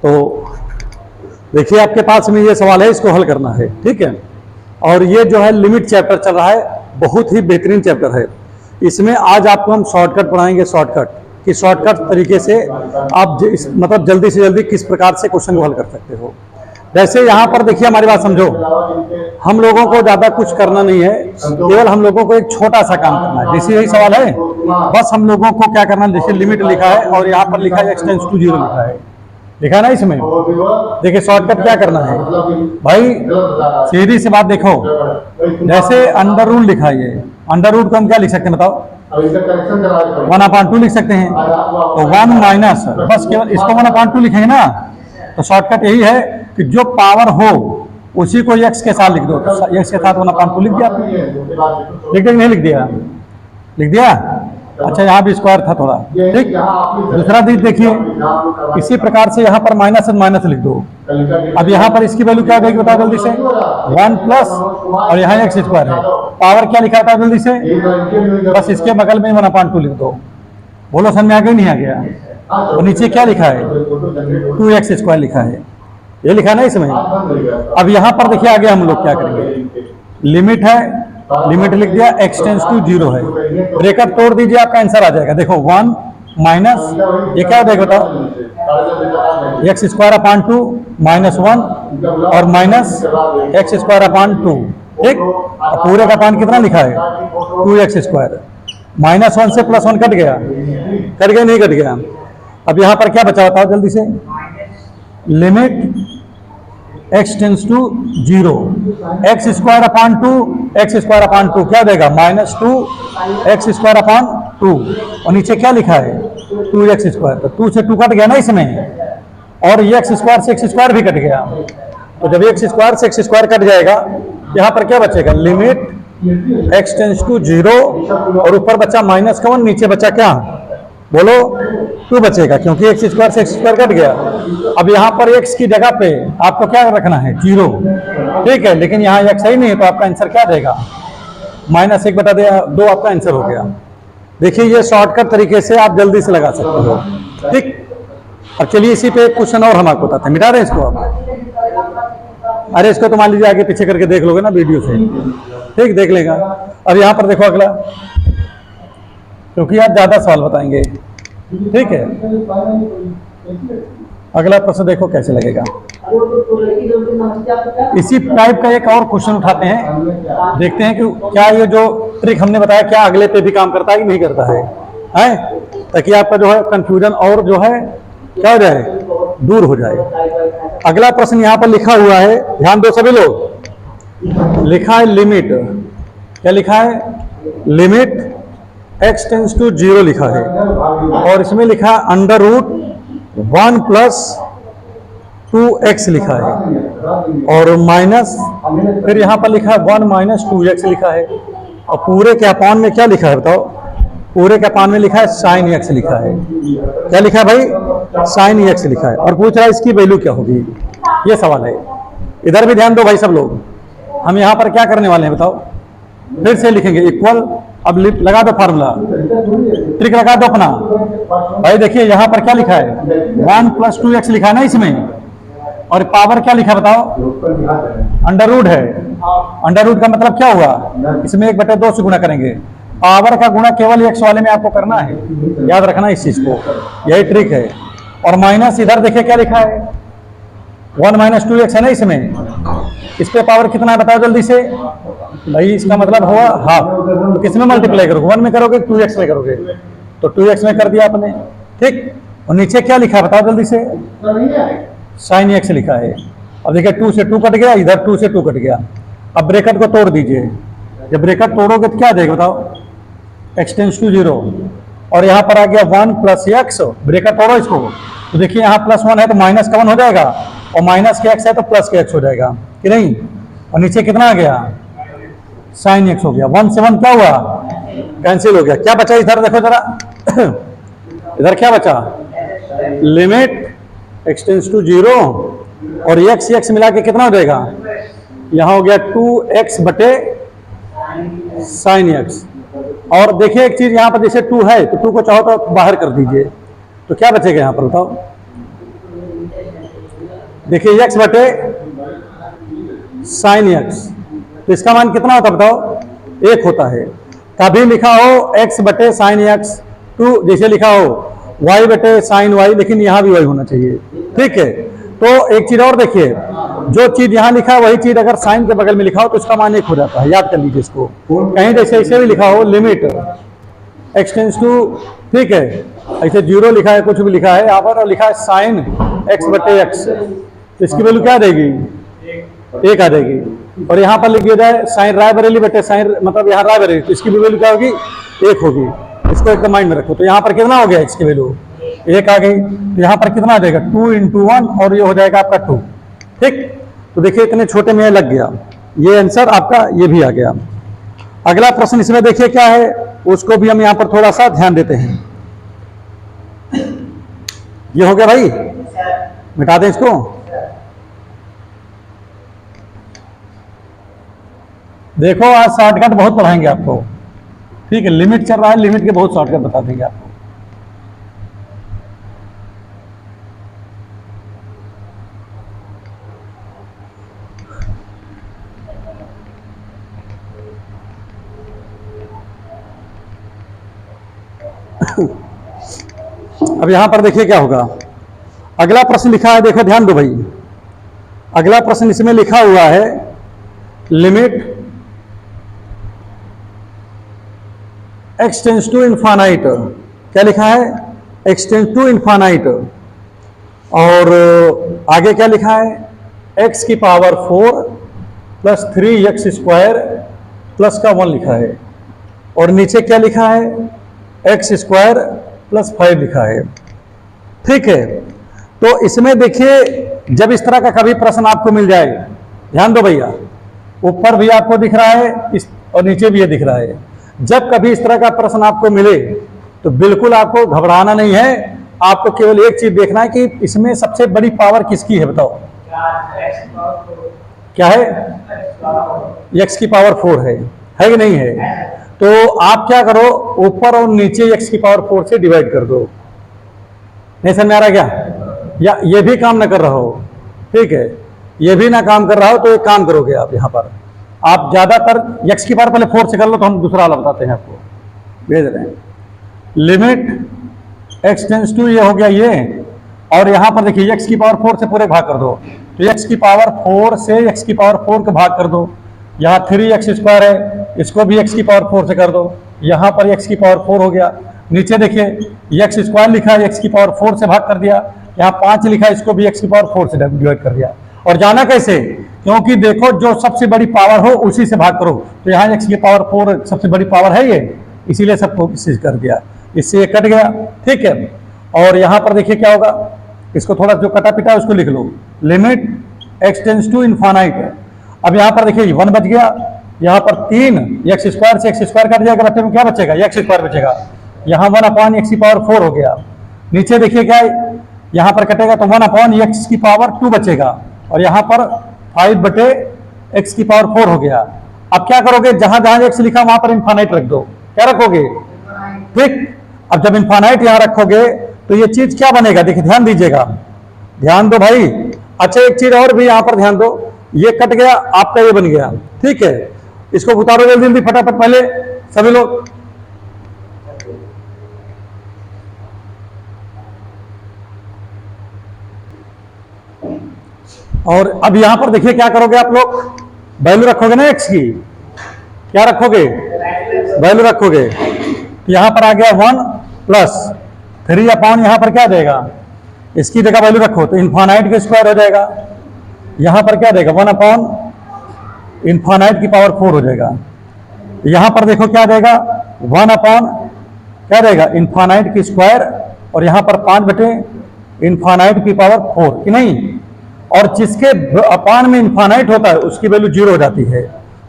तो देखिए आपके पास में ये सवाल है, इसको हल करना है, ठीक है। और ये जो है लिमिट चैप्टर चल रहा है, बहुत ही बेहतरीन चैप्टर है। इसमें आज आपको हम शॉर्टकट पढ़ाएंगे, शॉर्टकट कि शॉर्टकट तरीके से आप मतलब जल्दी से जल्दी किस प्रकार से क्वेश्चन को हल कर सकते हो। जैसे यहाँ पर देखिए, हमारी बात समझो, हम लोगों को ज़्यादा कुछ करना नहीं है, केवल हम लोगों को एक छोटा सा काम करना है। जैसे यही सवाल है, बस हम लोगों को क्या करना है, जैसे लिमिट लिखा है और यहाँ पर लिखा है एक्सटेंस टू 0 लिखा है, लिखा है ना इसमें। देखिए शॉर्टकट क्या करना है भाई, सीधी सी बात देखो, जैसे अंडर रूट लिखा है, ये अंडर रूट को हम क्या लिख सकते हैं बताओ, 1/2 लिख सकते हैं। तो 1 माइनस, बस केवल इसको 1/2 लिखेंगे ना। तो शॉर्टकट यही है कि जो पावर हो उसी को x के साथ लिख दो। तो x के साथ 1/2 लिख दिया, लिख दिया नहीं लिख दिया, लिख दिया। अच्छा यहाँ भी स्क्वायर था थोड़ा, ठीक। दूसरा चीज देखिए, इसी प्रकार से यहाँ पर माइनस माइनस लिख दो। अब यहाँ पर इसकी वैल्यू क्या देगी बताओ जल्दी से, 1 प्लस और यहाँ x स्क्वायर है, पावर क्या लिखा था जल्दी से, बस इसके बगल में 1/2 लिख दो। बोलो समझ में आ गया नहीं आ गया। और नीचे क्या लिखा है, 2x स्क्वायर लिखा है, ये लिखा ना इसमें। अब यहाँ पर देखिए आगे हम लोग क्या करेंगे, लिमिट है, लिमिट लिख दिया, x टेंस टू 0 है, ब्रेकेट तोड़ दीजिए, आपका आंसर आ जाएगा। देखो 1 माइनस ये क्या हो जाएगा बताओ, x स्क्वायर अपॉन 2 माइनस 1 और माइनस x स्क्वायर अपॉन 2, ठीक। और पूरे का अपान कितना लिखा है, 2x स्क्वायर। -1 से +1 कट गया, कट गया नहीं कट गया। अब यहाँ पर क्या बचा बताओ जल्दी से, limit x tends to 0, x square upon 2, x square upon 2 क्या देगा, -2 x स्क्वायर अपॉन 2 और नीचे क्या लिखा है 2x स्क्वायर। तो 2 से 2 कट गया ना इसमें, और ये x स्क्वायर से x स्क्वायर भी कट गया। तो जब x स्क्वायर से x स्क्वायर कट जाएगा, यहाँ पर क्या बचेगा, लिमिट x टेंस टू 0 और ऊपर बचा -1, नीचे बचा क्या बोलो 2 बचेगा, क्योंकि x स्क्वायर से x स्क्वायर कट गया। अब यहाँ पर x की जगह पे आपको क्या रखना है 0, ठीक है। लेकिन यहाँ x ही नहीं है, तो आपका आंसर क्या देगा, -1/2 आपका आंसर हो गया। देखिए ये शॉर्टकट तरीके से आप जल्दी से लगा सकते हो, ठीक। अब चलिए इसी पे एक क्वेश्चन और हम आपको बताते हैं, मिटा रहे इसको आप। अरे इसको तो मान लीजिए आगे पीछे करके देख लोगे ना वीडियो से, ठीक, देख लेगा। अब यहाँ पर देखो अगला, क्योंकि आप ज्यादा सवाल बताएंगे, ठीक है। अगला प्रश्न देखो कैसे लगेगा। इसी टाइप का एक और क्वेश्चन उठाते हैं, देखते हैं कि क्या ये जो ट्रिक हमने बताया क्या अगले पे भी काम करता है कि नहीं करता है, ताकि आपका जो है कंफ्यूजन और जो है क्या हो जाए, दूर हो जाए। अगला प्रश्न यहाँ पर लिखा हुआ है, ध्यान दो सभी लोग, लिखा है लिमिट, क्या लिखा है, लिमिट x टेंस टू 0 लिखा है, और इसमें लिखा है अंडर रूट 1 + 2x लिखा है, और माइनस फिर यहाँ पर लिखा है 1 - 2x लिखा है, और पूरे के अपान में क्या लिखा है बताओ, पूरे के अपान में लिखा है sin x लिखा है। क्या लिखा है भाई, sin x लिखा है, और पूछ रहा है इसकी वैल्यू क्या होगी, ये सवाल है। इधर भी ध्यान दो भाई सब लोग, हम यहाँ पर क्या करने वाले हैं बताओ, फिर से लिखेंगे इक्वल। अब लगा दो फार्मूला, ट्रिक लगा दो अपना भाई। देखिए यहाँ पर क्या लिखा है, 1 + 2x लिखा है ना इसमें, और पावर क्या लिखा बताओ, अंडर रूट है। अंडर रूट का मतलब क्या हुआ, इसमें 1/2 से गुणा करेंगे, पावर का गुणा केवल x वाले में आपको करना है, याद रखना इस चीज को, यही ट्रिक है। और माइनस इधर देखिए क्या लिखा है, 1 - 2x है ना इसमें, इस पे पावर कितना है बताओ जल्दी से भाई, इसका मतलब हुआ हाफ। तो किस में मल्टीप्लाई करोगे, 1 में करोगे 2x में करोगे, तो 2x में कर दिया आपने, ठीक। और नीचे क्या लिखा है बताओ जल्दी से, sin x लिखा है। अब देखिए 2 से 2 कट गया, इधर 2 से 2 कट गया। अब ब्रैकेट को तोड़ दीजिए, जब ब्रैकेट तोड़ोगे तो क्या देगा बताओ, x टेंस टू 0, और यहाँ पर आ गया 1 + x, ब्रैकेट तोड़ो इसको, तो देखिए यहाँ +1 है तो -1 हो जाएगा, और माइनस के x है तो प्लस के x हो जाएगा कि नहीं। और नीचे कितना आ गया, sin x हो गया। 1 से 1 क्या हुआ, कैंसिल हो गया। क्या बचा इधर देखो जरा इधर क्या बचा, लिमिट x टेंस टू 0 और x मिला के कितना हो जाएगा, यहाँ हो गया 2x/sin x। और देखिए एक चीज यहाँ पर, जैसे 2 है तो 2 को चाहो तो बाहर कर दीजिए, तो क्या बचेगा यहाँ पर बताओ, देखिए x बटे साइन x, तो इसका मान कितना होता है बताओ, 1 होता है। कभी लिखा हो x बटे साइन x, टू जैसे लिखा हो y बटे साइन y, लेकिन यहां भी y होना चाहिए, ठीक है। तो एक चीज और देखिए, जो चीज यहां लिखा है वही चीज अगर साइन के बगल में लिखा हो तो इसका मान 1 हो जाता है, याद कर लीजिए इसको। कहीं जैसे ऐसे भी लिखा हो लिमिट x टेंड्स टू, ठीक है, ऐसे 0 लिखा है, कुछ भी लिखा है यहाँ पर, और लिखा है साइन x बटे x, तो इसकी वैल्यू क्या देगी, 1 आ जाएगी। और यहाँ पर लिख दिया जाए साइन रायबरेली बटे साइन, मतलब यहाँ रायबरेली, तो इसकी भी वैल्यू क्या होगी, 1 होगी। इसको एकदम माइंड में रखो। तो यहाँ पर कितना हो गया, x की वैल्यू 1 आ गई, तो यहाँ पर कितना आ जाएगा, 2 × 1, और ये हो जाएगा आपका 2, ठीक। तो देखिए इतने छोटे में लग गया, ये आंसर आपका ये भी आ गया। अगला प्रश्न इसमें देखिए क्या है, उसको भी हम यहाँ पर थोड़ा सा ध्यान देते हैं। ये हो गया भाई, मिटा दें इसको। देखो आज शॉर्टकट बहुत पढ़ाएंगे आपको, ठीक है। लिमिट चल रहा है, लिमिट के बहुत शॉर्टकट बता देंगे आपको। अब यहां पर देखिए क्या होगा। अगला प्रश्न लिखा है, देखो ध्यान दो भाई। अगला प्रश्न इसमें लिखा हुआ है limit x tends to infinite, क्या लिखा है, x टेंड्स टू इनफाइनाइट, और आगे क्या लिखा है, x की power 4 plus 3x square plus का 1 लिखा है, और नीचे क्या लिखा है, x स्क्वायर प्लस 5 लिखा है, ठीक है। तो इसमें देखिए जब इस तरह का कभी प्रश्न आपको मिल जाए, ध्यान दो भैया, ऊपर भी आपको दिख रहा है इस, और नीचे भी ये दिख रहा है। जब कभी इस तरह का प्रश्न आपको मिले तो बिल्कुल आपको घबराना नहीं है, आपको केवल एक चीज देखना है कि इसमें सबसे बड़ी पावर किसकी है, बताओ क्या है, x की पावर 4 है कि नहीं है। तो आप क्या करो, ऊपर और नीचे x की पावर 4 से डिवाइड कर दो। नहीं समझ में आ रहा क्या, या ये भी काम ना कर रहा हो, ठीक है, ये भी ना काम कर रहा हो, तो एक काम करोगे आप, यहाँ पर आप ज्यादातर x की पावर पहले 4 से कर लो, तो हम दूसरा वाला बताते हैं आपको, भेज रहे हैं। लिमिट x टेंड्स टू, ये हो गया ये, और यहाँ पर देखिए x की पावर 4 से पूरे भाग कर दो, तो x की पावर 4 से x की पावर 4 का भाग कर दो। यहाँ 3x स्क्वायर है, इसको भी x की पावर 4 से कर दो, यहाँ पर x की पावर 4 हो गया। नीचे देखिए x स्क्वायर लिखा है, x की पावर 4 से भाग कर दिया, यहाँ 5 लिखा है, इसको भी x की पावर 4 से डिवाइड कर दिया। और जाना कैसे, क्योंकि देखो जो सबसे बड़ी पावर हो उसी से भाग करो, तो यहाँ x की पावर 4 सबसे बड़ी पावर है ये, इसीलिए सबको इसी कर दिया, इससे ये कट गया, ठीक है। और यहाँ पर देखिए क्या होगा, इसको थोड़ा जो कटा पिटा उसको लिख लो, limit x tends to infinite. अब यहाँ पर देखिए 1 बच गया, यहाँ पर 3 x स्क्वायर से x स्क्वायर कट जाएगा, बच्चे में क्या बचेगा, x स्क्वायर बचेगा, यहाँ 1/x की पावर 4 हो गया। नीचे देखिए क्या है, यहाँ पर कटेगा तो 1/x की पावर 2 बचेगा, और यहाँ पर 5/x की पावर 4 हो गया। अब क्या करोगे, जहां जहां x लिखा वहां पर इनफाइनाइट रख दो, क्या रखोगे, ठीक। अब जब इनफाइनाइट यहां रखोगे तो ये चीज क्या बनेगा, देखिए ध्यान दीजिएगा, ध्यान दो भाई। अच्छा एक चीज और भी यहां पर ध्यान दो, ये कट गया, आपका ये बन गया, ठीक है। इसको उतारो जल्दी जल्दी फटाफट, पहले सभी लोग। और अब यहां पर देखिए क्या करोगे आप लोग, वैल्यू रखोगे ना x की, क्या रखोगे, वैल्यू रखोगे। तो यहां पर आ गया 1 प्लस 3/, यहां पर क्या देगा, इसकी जगह वैल्यू रखो, तो इनफाइनाइट के स्क्वायर हो जाएगा। यहां पर क्या देगा, 1/, इनफाइनाइट की पावर 4 हो जाएगा। यहां पर देखो क्या देगा, 1/, क्या देगा, इनफाइनाइट की स्क्वायर, और यहां पर 5/, इनफाइनाइट की पावर 4 कि नहीं। और जिसके अपान में इनफाइनाइट होता है उसकी वैल्यू 0 हो जाती है।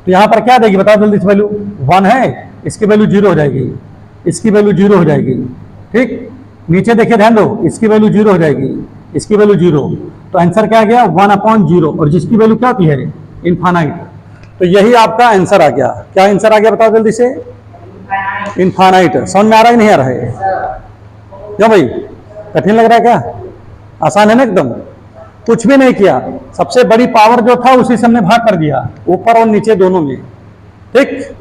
तो यहाँ पर क्या देगी, बताओ जल्दी से, वैल्यू 1 है, इसकी वैल्यू 0 हो जाएगी, इसकी वैल्यू 0 हो जाएगी, ठीक। नीचे देखिए ध्यान दो, इसकी वैल्यू 0 हो जाएगी, इसकी वैल्यू 0, तो आंसर क्या आ गया, 1/0, और जिसकी वैल्यू क्या होती है, इनफाइनाइट। तो यही आपका आंसर आ गया। क्या आंसर आ गया बताओ जल्दी से, इनफाइनाइट। समझ में आ रहा है नहीं आ रहा है, क्यों भाई, कठिन लग रहा है क्या, आसान है ना एकदम। कुछ भी नहीं किया, सबसे बड़ी पावर जो था उसी से हमने भाग कर दिया, ऊपर और नीचे दोनों में। ठीक,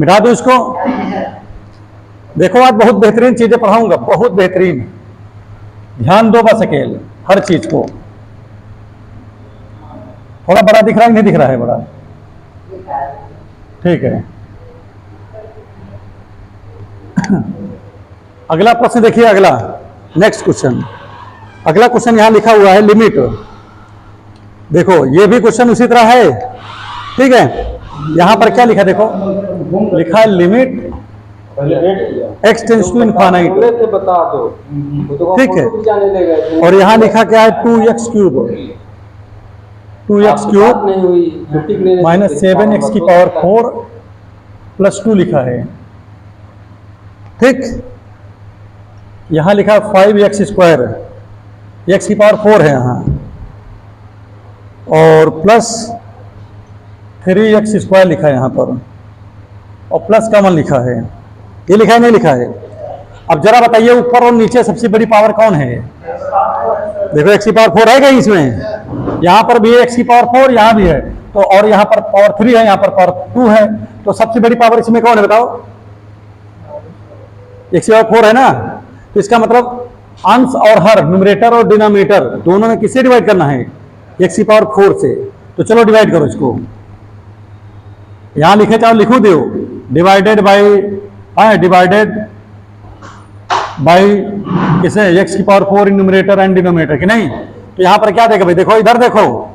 मिटा दो इसको। देखो आज बहुत बेहतरीन चीजें पढ़ाऊंगा, बहुत बेहतरीन, ध्यान दो बस अकेले हर चीज को। थोड़ा बड़ा दिख रहा है, नहीं दिख रहा है बड़ा? ठीक है। अगला प्रश्न देखिए, अगला नेक्स्ट क्वेश्चन। अगला क्वेश्चन यहां लिखा हुआ है लिमिट। देखो ये भी क्वेश्चन उसी तरह है, ठीक है। यहां पर क्या लिखा देखो, लिखा है limit x tends to infinite, बता दो, ठीक है। और यहां लिखा क्या है 2x cube, 2x cube minus 7x की पावर 4 प्लस 2 लिखा है, ठीक। यहां लिखा 5x स्क्वायर, x की पावर 4 है यहां, और प्लस 3x स्क्वायर लिखा है यहां पर, और प्लस का 1 लिखा है। ये लिखा है नहीं लिखा है? अब जरा बताइए ऊपर और नीचे सबसे बड़ी पावर कौन है? देखो x की पावर 4 है कहीं इसमें? यहां पर भी है x की पावर 4, यहां भी है तो, और यहां पर पावर 3 है, यहां पर पावर 2 है, तो सबसे बड़ी पावर इसमें कौन है बताओ? x की पावर 4 है ना, तो इसका मतलब अंश और हर, न्यूमरेटर और डिनोमिनेटर दोनों में किससे डिवाइड करना है? x की पावर 4 से। तो चलो डिवाइड करो इसको, यहां लिखे चाहो लिखो दो, डिवाइडेड बाई किसे? x की power 4 in numerator and denominator, कि नहीं? तो यहां पर क्या देगा भाई, देखो इधर देखो,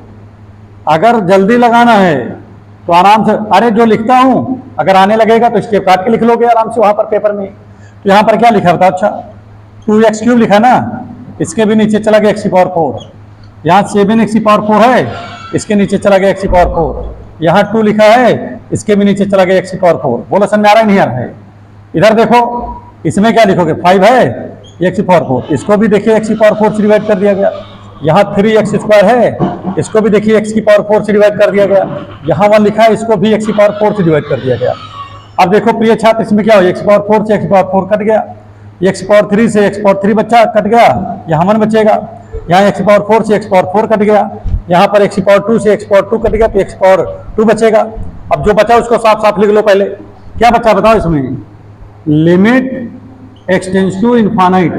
अगर जल्दी लगाना है तो आराम से, अरे जो लिखता हूं अगर आने लगेगा तो स्टेप काट के लिख लोगे आराम से वहां पर पेपर में। तो यहां पर क्या लिखा बताओ? अच्छा 2x क्यूब लिखा ना, इसके भी नीचे चला गया x की पावर 4, यहाँ 7x की पावर 4 है, इसके नीचे चला गया x की पावर 4, यहाँ 2 लिखा है, इसके भी नीचे चला गया x की पावर 4। बोलो समझ में आ रहा है नहीं आ रहा है? इधर देखो, इसमें क्या लिखोगे? 5 है, x की पावर 4, इसको भी देखिए x की पावर 4 से डिवाइड कर दिया गया। यहाँ 3x स्क्वायर है, इसको भी देखिए x की पावर 4 से डिवाइड कर दिया गया। यहाँ 1 लिखा है, इसको भी x की पावर 4 से डिवाइड कर दिया गया। अब देखो प्रिय छात्र, इसमें क्या हो, x की पावर 4 से x की पावर 4 कट गया, x की पावर 3 से x की पावर 3 बच्चा कट गया, यहाँ 1 बचेगा, यहाँ x की पावर 4 से x की पावर 4 कट गया, यहाँ पर x की पावर 2 से x की पावर 2 कट गया, तो x की पावर 2 बचेगा। अब जो बचा उसको साफ साफ लिख लो पहले, क्या बचा बताओ इसमें? Limit x tends to infinite,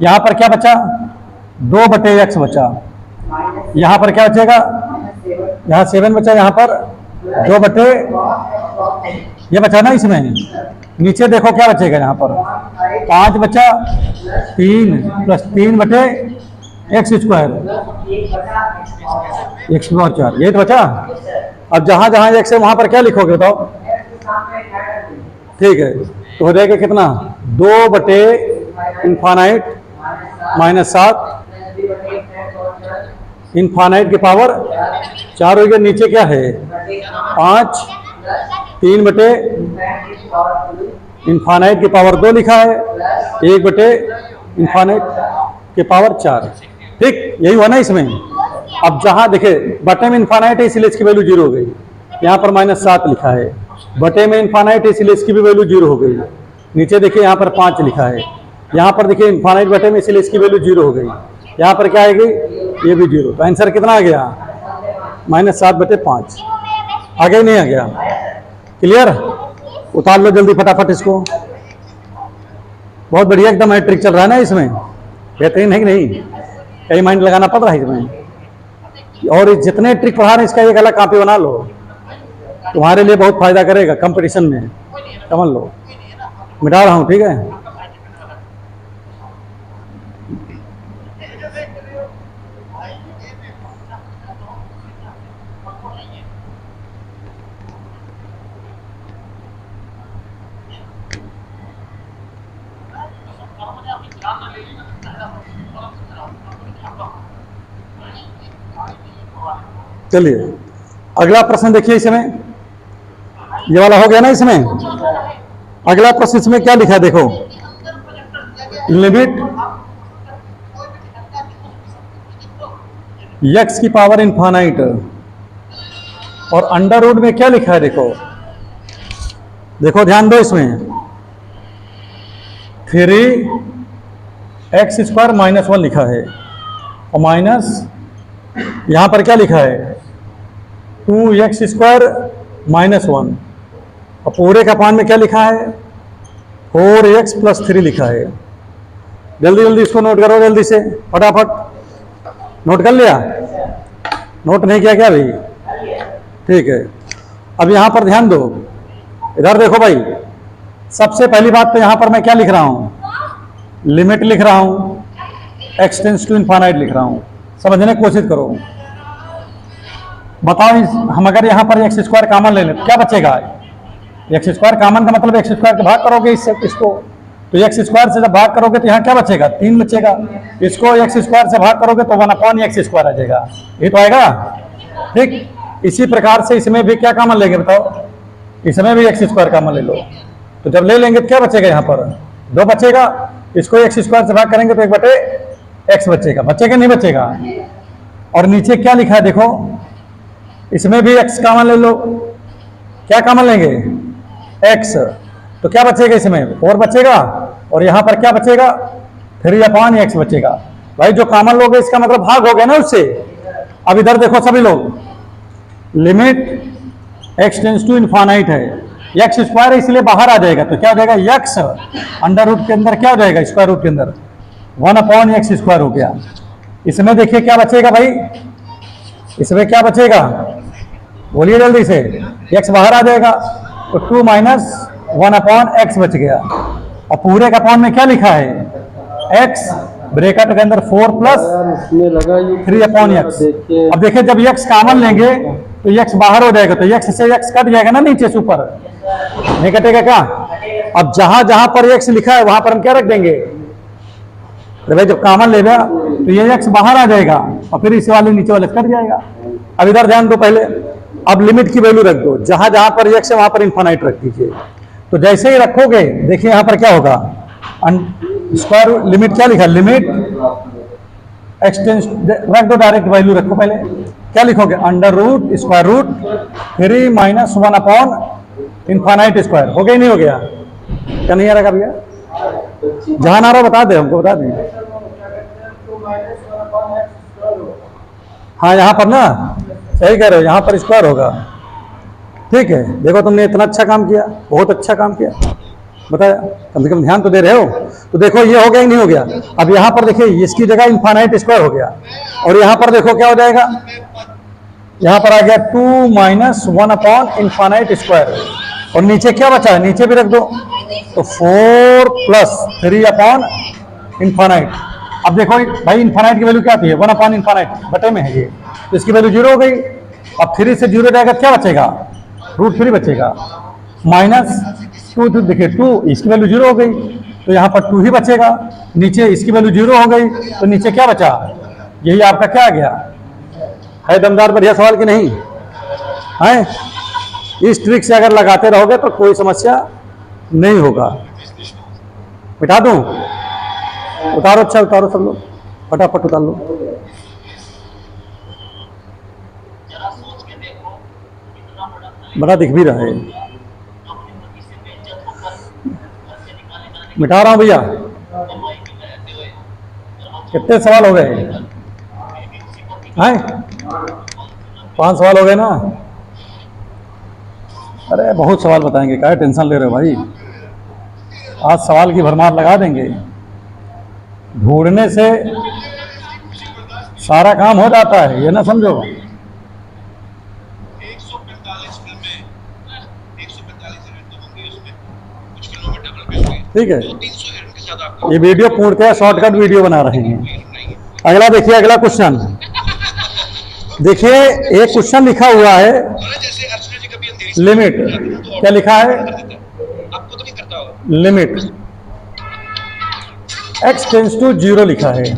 यहाँ पर क्या बचा? 2/x बचा, यहाँ पर क्या बचेगा? यहाँ 7 बचा, यहाँ पर 2 ये बचा ना इसमें। नीचे देखो क्या बचेगा, यहाँ पर 5 बचा, 3 प्लस 3/x स्क्वायर, x की पावर 4, ये तो बचा। अब जहां जहां x है वहां पर क्या लिखोगे बताओ? ठीक है, तो हो जाएगा कितना? 2/इनफाइनाइट माइनस 7, इनफाइनाइट की पावर 4 हो गया। नीचे क्या है? 5, 3/इनफाइनाइट की पावर 2 लिखा है, 1/इनफाइनाइट की पावर 4। ठीक, यही हुआ ना इसमें। अब जहां देखे बटे में इनफाइनाइट है इसलिए इसकी वैल्यू 0 हो गई, यहाँ पर -7 लिखा है, बटे में इनफाइनाइट है इसलिए इसकी भी वैल्यू 0 हो गई। नीचे देखिए यहाँ पर 5 लिखा है, यहाँ पर देखिए इनफाइनाइट बटे में इसलिए इसकी वैल्यू 0 हो गई, यहाँ पर क्या आएगी? ये भी 0। तो आंसर कितना आ गया? -7/5। आगे नहीं आ गया? क्लियर? उतार लो जल्दी फटाफट इसको। बहुत बढ़िया एकदम ट्रिक चल रहा है ना इसमें, बेहतरीन है कि नहीं? कई माइंड लगाना पड़ रहा है इसमें, और जितने ट्रिक पढ़ा रहे हैं इसका एक अलग कॉपी बना लो, तुम्हारे लिए बहुत फायदा करेगा कंपटीशन में। समझ लो, मिटा रहा हूँ, ठीक है? चलिए अगला प्रश्न देखिए, इसमें ये वाला हो गया ना इसमें। अगला प्रश्न इसमें क्या लिखा है देखो, लिमिट x की पावर इनफाइनाइट, और अंडर रूट में क्या लिखा है देखो, देखो ध्यान दो इसमें, 3x² -1 लिखा है, और यहाँ पर क्या लिखा है 2x² - 1 और पूरे का पान में क्या लिखा है 4x + 3 लिखा है। जल्दी जल्दी इसको नोट करो, जल्दी से फटाफट। नोट कर लिया? नोट नहीं किया क्या भाई? ठीक है। अब यहाँ पर ध्यान दो, इधर देखो भाई। सबसे पहली बात तो यहाँ पर मैं क्या लिख रहा हूँ, लिमिट लिख रहा हूँ, x टेंड्स टू इनफाइनाइट लिख रहा हूँ। समझने की कोशिश करो। बताओ हम अगर यहाँ पर x² कॉमन ले लें तो क्या बचेगा? x² कॉमन का मतलब x² के भाग करोगे इसको, तो x² से जब भाग करोगे तो यहाँ क्या बचेगा 3 बचेगा। इसको x² से भाग करोगे तो 1/x² आ जाएगा, ये तो आएगा। ठीक इसी प्रकार से इसमें भी क्या कॉमन लेंगे बताओ, इसमें भी x² कॉमन ले लो। तो जब ले लेंगे तो क्या बचेगा, यहाँ पर 2 बचेगा। इसको x² से भाग करेंगे तो 1/x बचेगा, बचेगा नहीं बचेगा। और नीचे क्या लिखा है देखो, इसमें भी x कॉमन ले लो। क्या कॉमन लेंगे x, तो क्या बचेगा इसमें 4 बचेगा और यहाँ पर क्या बचेगा 3/x बचेगा। भाई जो कॉमन लोगे इसका मतलब भाग हो गया ना उससे। अब इधर देखो सभी लोग, limit x tends to infinite है, x² इसलिए बाहर आ जाएगा तो क्या हो जाएगा x अंडर रूट के अंदर क्या हो जाएगा स्क्वायर रूट के अंदर 1/x² हो गया। इसमें देखिए क्या बचेगा भाई, इसमें क्या बचेगा बोलिए जल्दी से, x बाहर आ जाएगा तो 2 - 1/x बच गया। और पूरे का पान में क्या लिखा है x ब्रैकेट के अंदर 4 + 3/x। अब देखिए जब x कॉमन लेंगे तो x बाहर हो जाएगा तो x से x कट जाएगा ना नीचे से ऊपर, नहीं कटेगा क्या? अब जहां जहां पर x लिखा है वहां पर हम क्या रख देंगे, तो भाई जब कॉमन लेगा तो ये x बाहर आ जाएगा और फिर इस वाले नीचे वाले कट जाएगा। अब इधर ध्यान दो पहले, अब लिमिट की वैल्यू रख दो, जहां जहां पर x है वहां पर इनफाइनाइट रख दीजिए। तो जैसे ही रखोगे देखिए यहाँ पर क्या होगा, स्क्वायर लिमिट क्या लिखा, लिमिट x टेंड्स, रख दो डायरेक्ट वैल्यू रखो। पहले क्या लिखोगे अंडर रूट स्क्वायर रूट 3 - 1/∞²। हो गया नहीं हो गया? क्या नहीं आ रहा भैया? जहां ना रहा बता दे, हमको बता दें। हाँ यहाँ पर ना सही कह रहे हो, यहाँ पर स्क्वायर होगा। ठीक है, देखो तुमने इतना अच्छा काम किया, बहुत अच्छा काम किया, बताया कम से कम ध्यान तो दे रहे हो। तो देखो ये हो गया कि नहीं हो गया? अब यहाँ पर देखिए इसकी जगह इनफाइनाइट स्क्वायर हो गया और यहाँ पर देखो क्या हो जाएगा, यहाँ पर आ गया 2 - 1/∞² और नीचे क्या बचा है, नीचे भी रख दो तो 4 + 3/∞। अब देखो भाई इनफाइनाइट की वैल्यू क्या थी, 1/∞ बटे में है ये, तो इसकी वैल्यू 0 हो गई। अब 3 से 0 जाएगा क्या बचेगा, √3 बचेगा, -2 देखिए 2 इसकी वैल्यू 0 हो गई तो यहाँ पर 2 ही बचेगा। नीचे इसकी वैल्यू 0 हो गई तो नीचे क्या बचा, यही आपका क्या आ गया है। दमदार बढ़िया सवाल कि नहीं है? इस ट्रिक से अगर लगाते रहोगे तो कोई समस्या नहीं होगा। मिटा दूं? उतारो, अच्छा उतारो सब लोग, फटाफट उतार लो। बड़ा दिख भी रहा है, मिटा रहा हूं भैया। कितने सवाल हो गए हैं? 5 सवाल हो गए ना? अरे बहुत सवाल बताएंगे, क्या टेंशन ले रहे हो भाई, आज सवाल की भरमार लगा देंगे। ढूंढने से सारा काम हो जाता है, ये ना समझो। 145 फिल्में, 145 यूनिट तो होंगे उसमें, कुछ फिल्मों में डबल पे होंगे। ठीक है, 300 यूनिट के साथ आपको ये वीडियो पूर्णतः शॉर्टकट वीडियो बना रहे हैं। अगला देखिए, अगला क्वेश्चन देखिए, एक क्वेश्चन लिखा हुआ है जैसे अर्चना जी कभी अंधेरी लिमिट, क्या लिखा है, आपको तो नहीं करता हो, लिमिट x टेंड्स टू 0 लिखा है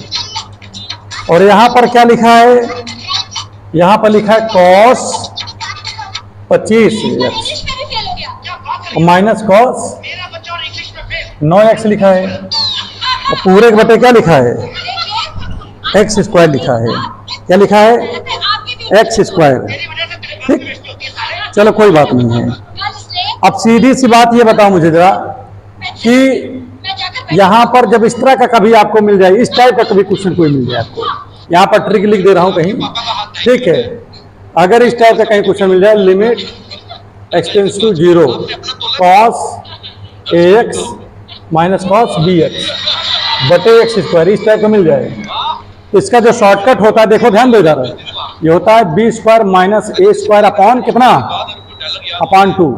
और यहाँ पर क्या लिखा है, यहाँ पर लिखा है cos 25x और माइनस cos 9x लिखा है और पूरे के बटे क्या लिखा है x² लिखा है। क्या लिखा है, x²। ठीक, चलो कोई बात नहीं है। अब सीधी सी बात ये बताओ मुझे जरा कि यहाँ पर जब इस तरह का कभी आपको मिल जाए, इस टाइप का कभी क्वेश्चन कोई मिल जाए आपको, यहाँ पर ट्रिक लिख दे रहा हूँ कहीं, ठीक है। अगर इस टाइप का कहीं क्वेश्चन मिल जाए, limit x tends to 0 cos ax minus cos bx बटे x स्क्वायर, इस टाइप का मिल जाए, तो इसका जो शॉर्टकट होता है, देखो ध्यान दो इधर, ये होता है बी स्क्वायर माइनस ए स्क्वायर अपॉन कितना, अपॉन 2।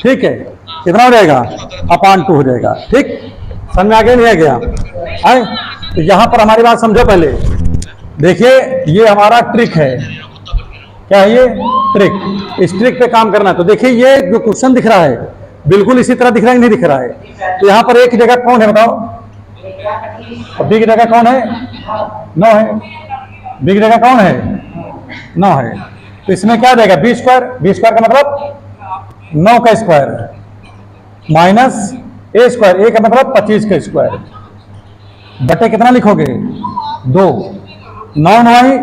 ठीक है, कितना हो जाएगा, अपॉन 2 हो जाएगा। ठीक, समझ में आ गया नहीं आ गया है? तो यहाँ पर हमारी बात समझो पहले। देखिए ये हमारा ट्रिक है, क्या है ये ट्रिक, इस ट्रिक पे काम करना है। तो देखिए ये जो क्वेश्चन दिख रहा है बिल्कुल इसी तरह दिख रहा है, नहीं दिख रहा है? तो यहाँ पर एक की जगह कौन है बताओ, बी की जगह कौन है, 9 है। बी की जगह कौन है, 9 है। तो इसमें क्या देगा, बी स्क्वायर का मतलब 9 का स्क्वायर माइनस ए स्क्वायर, ए का मतलब 25 का स्क्वायर बटे कितना लिखोगे, 2। 9 9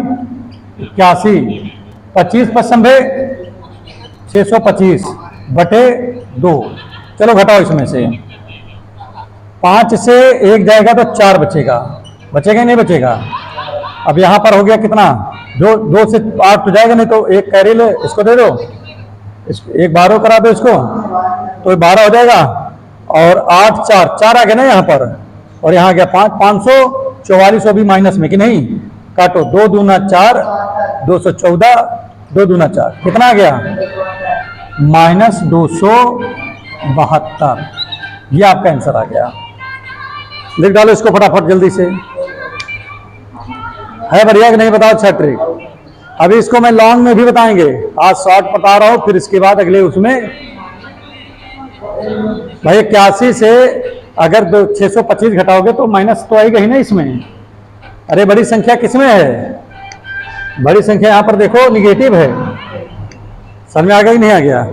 81, 25 55 625 बटे 2। चलो घटाओ इसमें से, 5 से 1 जाएगा तो 4 बचेगा, बचेगा नहीं बचेगा? अब यहाँ पर हो गया कितना, जो 2 से 8 तो जाएगा नहीं, तो एक कैरी ले, इसको दे दो, एक 12 करा दो इसको, तो 12 हो जाएगा। और 8 4 आ गया ना यहाँ पर, और यहाँ आ गया 5, 544 भी माइनस में कि नहीं, काटो, 2 दूना 4, 214, 2 दूना 4, कितना आ गया, माइनस 272। ये आपका आंसर आ गया। लिख डालो इसको फटाफट जल्दी से, है बढ़िया कि नहीं, बताओ। अच्छा ट्रिक, अभी इसको मैं लॉन्ग में भी बताएंगे, आज शॉर्ट बता रहा हूं, फिर इसके बाद अगले उसमें भाई 81 से अगर 625 घटाओगे तो माइनस तो आएगा ही ना इसमें। अरे बड़ी संख्या किसमें है, बड़ी संख्या यहाँ पर देखो निगेटिव है। समझ में आ गया कि नहीं आ गया?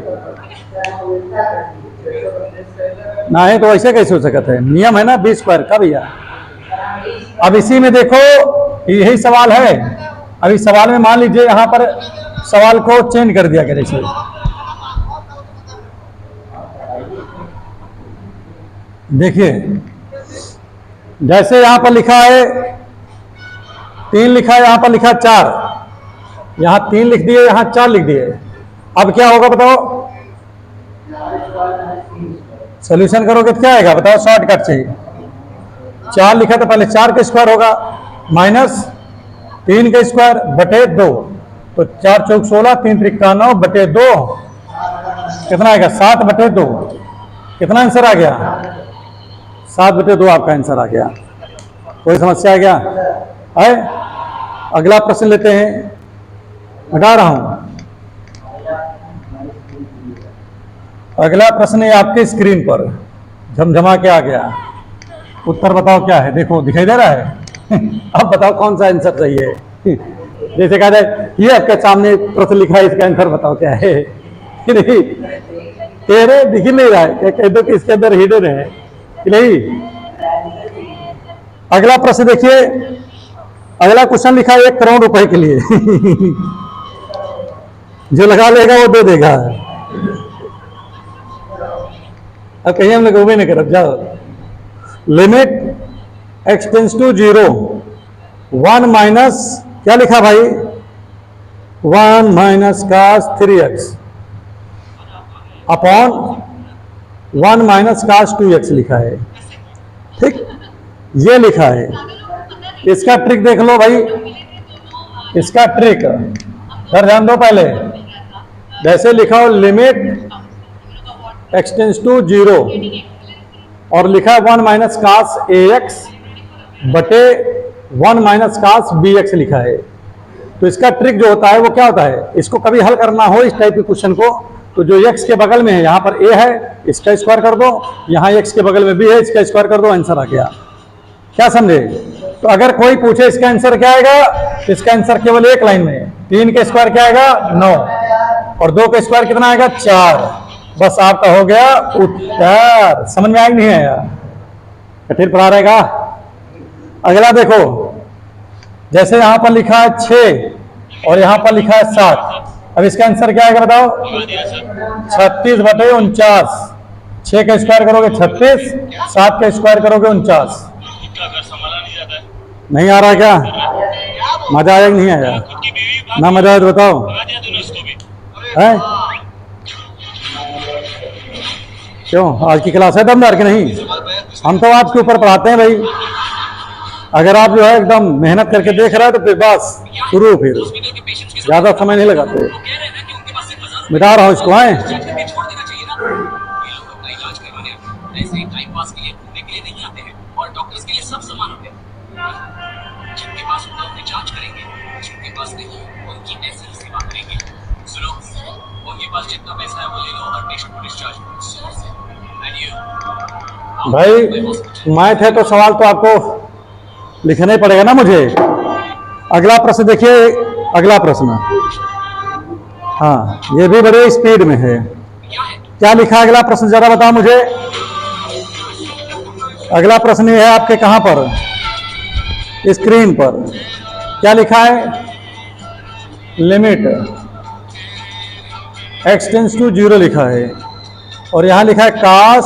ना है तो ऐसे कैसे हो सकता है, नियम है ना बी स्क्वायर का भैया। अब इसी में देखो यही सवाल है, अभी सवाल में मान लीजिए यहाँ पर सवाल को चेंज कर दिया गया, जैसे देखिए, जैसे यहाँ पर लिखा है 3 लिखा है, यहाँ पर लिखा 4, यहाँ 3 लिख दिए, यहाँ 4 लिख दिए। अब क्या होगा बताओ, सॉल्यूशन करोगे तो क्या आएगा बताओ, शॉर्टकट से 4 लिखा तो पहले 4 का स्क्वायर होगा माइनस 3 का स्क्वायर बटे 2, तो 4 चौक 16, 3 त्रिका 9 बटे 2, कितना आएगा 7 बटे 2। कितना आंसर आ गया, 7 बटे 2 आपका आंसर आ गया। कोई समस्या आ गया है? अगला प्रश्न लेते हैं, हटा रहा हूं। अगला प्रश्न है आपके स्क्रीन पर, झमझमा के आ गया। उत्तर बताओ क्या है, देखो दिखाई दे रहा है अब बताओ कौन सा आंसर सही है जैसे कहा जाए ये आपके सामने प्रश्न लिखा है, इसका आंसर बताओ क्या है नहीं, तेरे दिख नहीं रहा है, क्या कह दो कि इसके अंदर हिडन है कि नहीं। अगला प्रश्न देखिए, अगला क्वेश्चन लिखा है 1 करोड़ रुपए के लिए जो लगा लेगा वो दे देगा। अब कहीं हम लोग वो भी नहीं कर, जाओ। Limit x tends to 0 1 minus क्या लिखा भाई, 1 minus cos 3x upon 1 minus cos 2x लिखा है। ठीक, ये लिखा है। इसका ट्रिक देख लो भाई, इसका ट्रिक सर ध्यान दो पहले। जैसे लिखा हो लिमिट x टेंड्स टू 0 और लिखा है 1 माइनस cos ax बटे 1 माइनस cos bx लिखा है। तो इसका ट्रिक जो होता है वो क्या होता है, इसको कभी हल करना हो इस टाइप के क्वेश्चन को, तो जो x के बगल में है, यहाँ पर a है, इसका स्क्वायर कर दो, यहाँ x के बगल में b है, इसका स्क्वायर कर दो, आंसर आ गया। क्या समझे? तो अगर कोई पूछे इसका आंसर क्या आएगा, तो इसका आंसर केवल एक लाइन में, 3 का स्क्वायर क्या आएगा 9 और 2 का स्क्वायर कितना आएगा 4, बस आपका हो गया उत्तर। समझ में आया नहीं आया? कठिन पढ़ा रहेगा। अगला देखो, जैसे यहां पर लिखा है 6 और यहां पर लिखा है 7, अब इसका आंसर क्या आएगा बताओ, 36 बटे 49। 6 का स्क्वायर करोगे 36, 7 का स्क्वायर करोगे 49। नहीं आ रहा क्या? मजा आया कि नहीं आया? नाम हिदायत बताओ लगा दिया तूने इसको भी। है। क्यों आज की क्लास है दमदार कि नहीं? हम तो आपके ऊपर पढ़ाते हैं भाई। अगर आप जो है एकदम मेहनत करके देख रहे हो तो फिर बस शुरू, फिर ज्यादा समय नहीं लगाते। मिटा रहा हूँ इसको, है ऐसे ही टाइम पास के लिए घूमने के लिए नहीं आते हैं और डॉक्टर्स के लिए सब समान होते हैं। जिनके पास होगा उन्हें जांच करेंगे, जिनके पास नहीं उनकी ऐसी ही सेवा करेंगे। सुनो, उनके पास जितना पैसा है वो ले लो और पेशेंट को डिस्चार्ज करो। एंड यू भाई, मैथ है तो सवाल तो आपको लिखना ही पड़ेगा ना मुझे। अगला प्रश्न देखिए, अगला प्रश्न, हाँ ये भी बड़े स्पीड में है। क्या लिखा है अगला प्रश्न, जरा बताओ मुझे। अगला प्रश्न ये है आपके कहां पर, स्क्रीन पर। क्या लिखा है? लिमिट x टेंस टू 0 लिखा है और यहां लिखा है cos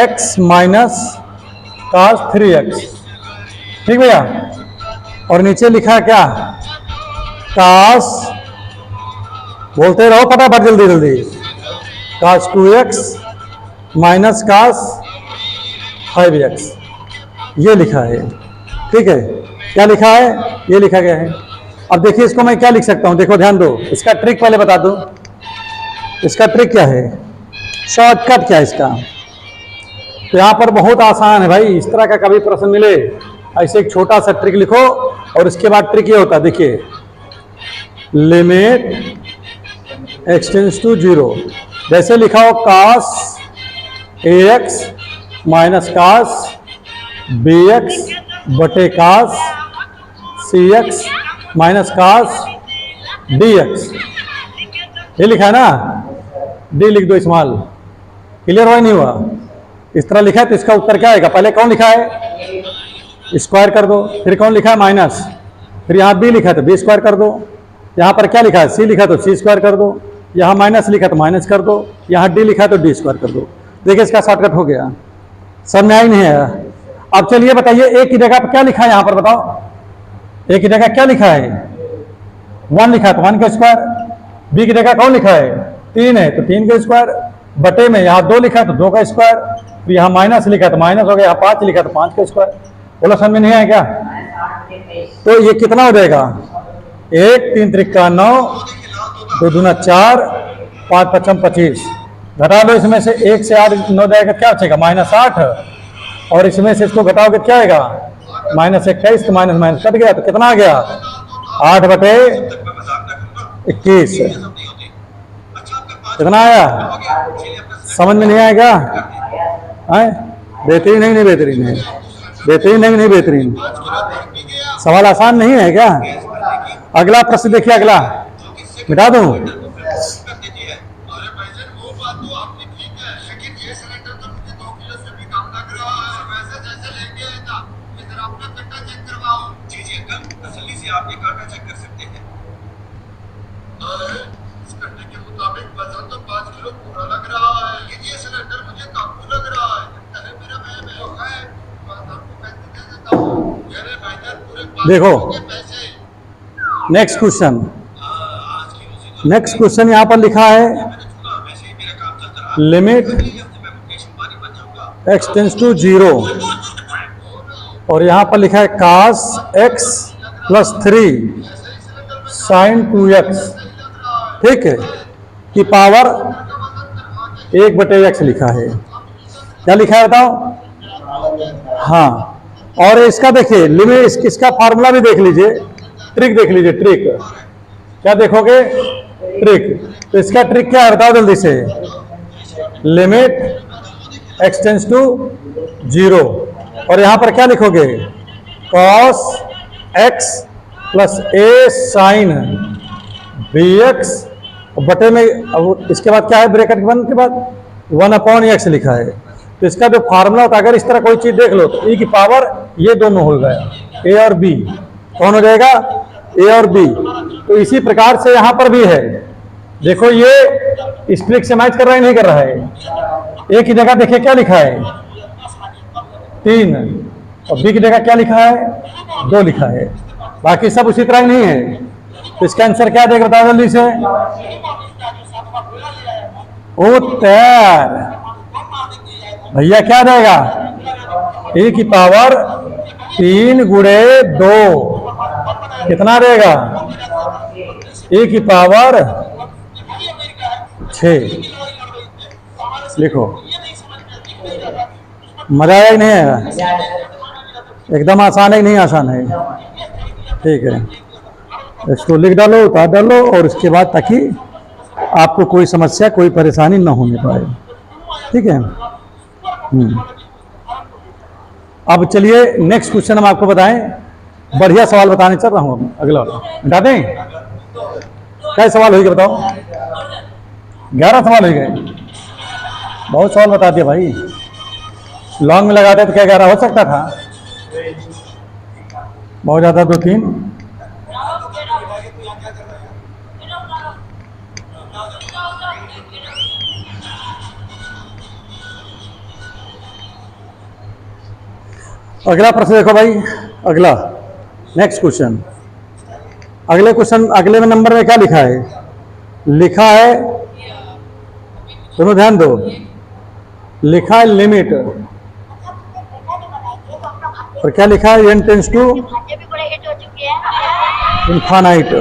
x minus cos 3x। ठीक भैया, और नीचे लिखा है क्या? cos, बोलते रहो फटाफट जल्दी जल्दी, cos 2x minus cos 5x, ये लिखा है। ठीक है, क्या लिखा है? ये लिखा गया है। अब देखिए इसको मैं क्या लिख सकता हूं, देखो ध्यान दो, इसका ट्रिक पहले बता दूं। इसका ट्रिक क्या है, शॉर्टकट क्या है इसका? तो यहां पर बहुत आसान है भाई। इस तरह का कभी प्रश्न मिले, ऐसे एक छोटा सा ट्रिक लिखो और इसके बाद ट्रिक ये होता है, देखिए लिमिट x टेंस टू 0, जैसे लिखा हो cos ax minus cos bx बटे cos cx minus cos dx, ये लिखा है ना, डी लिख दो स्मॉल। क्लियर हुआ नहीं हुआ? इस तरह लिखा है तो इसका उत्तर क्या आएगा? पहले कौन लिखा है? स्क्वायर कर दो, फिर कौन लिखा है? माइनस, फिर यहाँ बी लिखा है तो बी स्क्वायर कर दो, यहाँ पर क्या लिखा है? सी लिखा तो सी स्क्वायर कर दो, यहाँ माइनस लिखा तो माइनस कर दो, यहाँ डी लिखा तो डी स्क्वायर कर दो। देखिए इसका शॉर्टकट हो गया, सब में आई नहीं है। अब चलिए बताइए, ए की जगह पर क्या लिखा है यहाँ पर बताओ? ए की जगह क्या लिखा है? 1 लिखा है तो 1 का स्क्वायर। बी की जगह कौन लिखा है? 3 है तो 3 का स्क्वायर, बटे में यहाँ 2 लिखा है तो 2 का स्क्वायर, फिर यहाँ माइनस लिखा है तो माइनस हो गया, यहाँ 5 लिखा है तो 5 का स्क्वायर। बोला समझ में नहीं आया क्या? तो ये कितना हो जाएगा? 1 3 त्रिका 9, 2 दूना 4, 5 पचम 25। घटा लो इसमें से 1 से 8 9 जाएगा, क्या बचेगा? -8, और इसमें से इसको घटाओगे क्या आएगा? -21, तो माइनस माइनस कट गया तो कितना आ गया? 8/21। कितना आया? समझ में नहीं आया क्या? बेहतरीन है नहीं? बेहतरीन है, बेहतरीन है नहीं? बेहतरीन। सवाल आसान नहीं है क्या? अगला प्रश्न देखिए, अगला मिटा दूं? आप ये कांटा चेक कर सकते हैं। इस कट्टे के मुताबिक वजन तो 5 किलो पूरा लग रहा है। ये सिलेंडर मुझे काबू लग रहा है। मेरा मैं है, आपको पैसे दे देता हूं। मेरे मैनेजर पूरे देखो पैसे। नेक्स्ट क्वेश्चन, नेक्स्ट क्वेश्चन यहाँ पर लिखा है लिमिट x टेंस टू 0, और यहाँ पर लिखा है cos x plus 3 sin 2x, ठीक है, की पावर 1/x लिखा है। क्या लिखा है बताओ? हाँ, और इसका देखिए लिमिट, इसका फार्मूला भी देख लीजिए, ट्रिक देख लीजिए। ट्रिक क्या देखोगे? ट्रिक। तो इसका ट्रिक क्या है बताओ जल्दी से। लिमिट x टेंस टू 0, और यहां पर क्या लिखोगे? cos x plus a sin bx बटे में, अब इसके बाद क्या है? ब्रैकेट के बंद के बाद 1/x लिखा है। तो इसका जो फार्मूला होता है, अगर इस तरह कोई चीज देख लो तो e की पावर ये दोनों हो गया, a और b। कौन हो जाएगा? a और b। तो इसी प्रकार से यहां पर भी है, देखो ये इस ट्रिक से मैच कर रहा है नहीं कर रहा है? a की जगह देखिए क्या लिखा है? 3, और b की जगह क्या लिखा है? 2 लिखा है। बाकी सब उसी तरह ही नहीं है। तो इसका आंसर क्या देगा बताओ जल्दी से। उत्तर भैया क्या देगा, ए की पावर 3 गुणे 2 कितना देगा, ए की पावर 6। लिखो, मजा आया कि नहीं आया, एकदम आसान है कि नहीं आसान है, ठीक है। इसको लिख डालो, उतार डालो, और इसके बाद ताकि आपको कोई समस्या कोई परेशानी ना होने पाए, ठीक है। अब चलिए नेक्स्ट क्वेश्चन हम आपको बताएं, बढ़िया सवाल बताने चल रहा हूं। अब अगला बता दें, क्या सवाल हो गए बताओ, 11 सवाल हो गए, बहुत सवाल बता दिया भाई, लॉन्ग में लगाते तो क्या 11 हो सकता था, बहुत ज़्यादा 2-3। अगला प्रश्न देखो भाई, अगला नेक्स्ट क्वेश्चन, अगले क्वेश्चन अगले में नंबर में क्या लिखा है, लिखा है, सुनो ध्यान दो, लिखा है लिमिट, और क्या लिखा है, n टेंस टू इनफाइनाइट,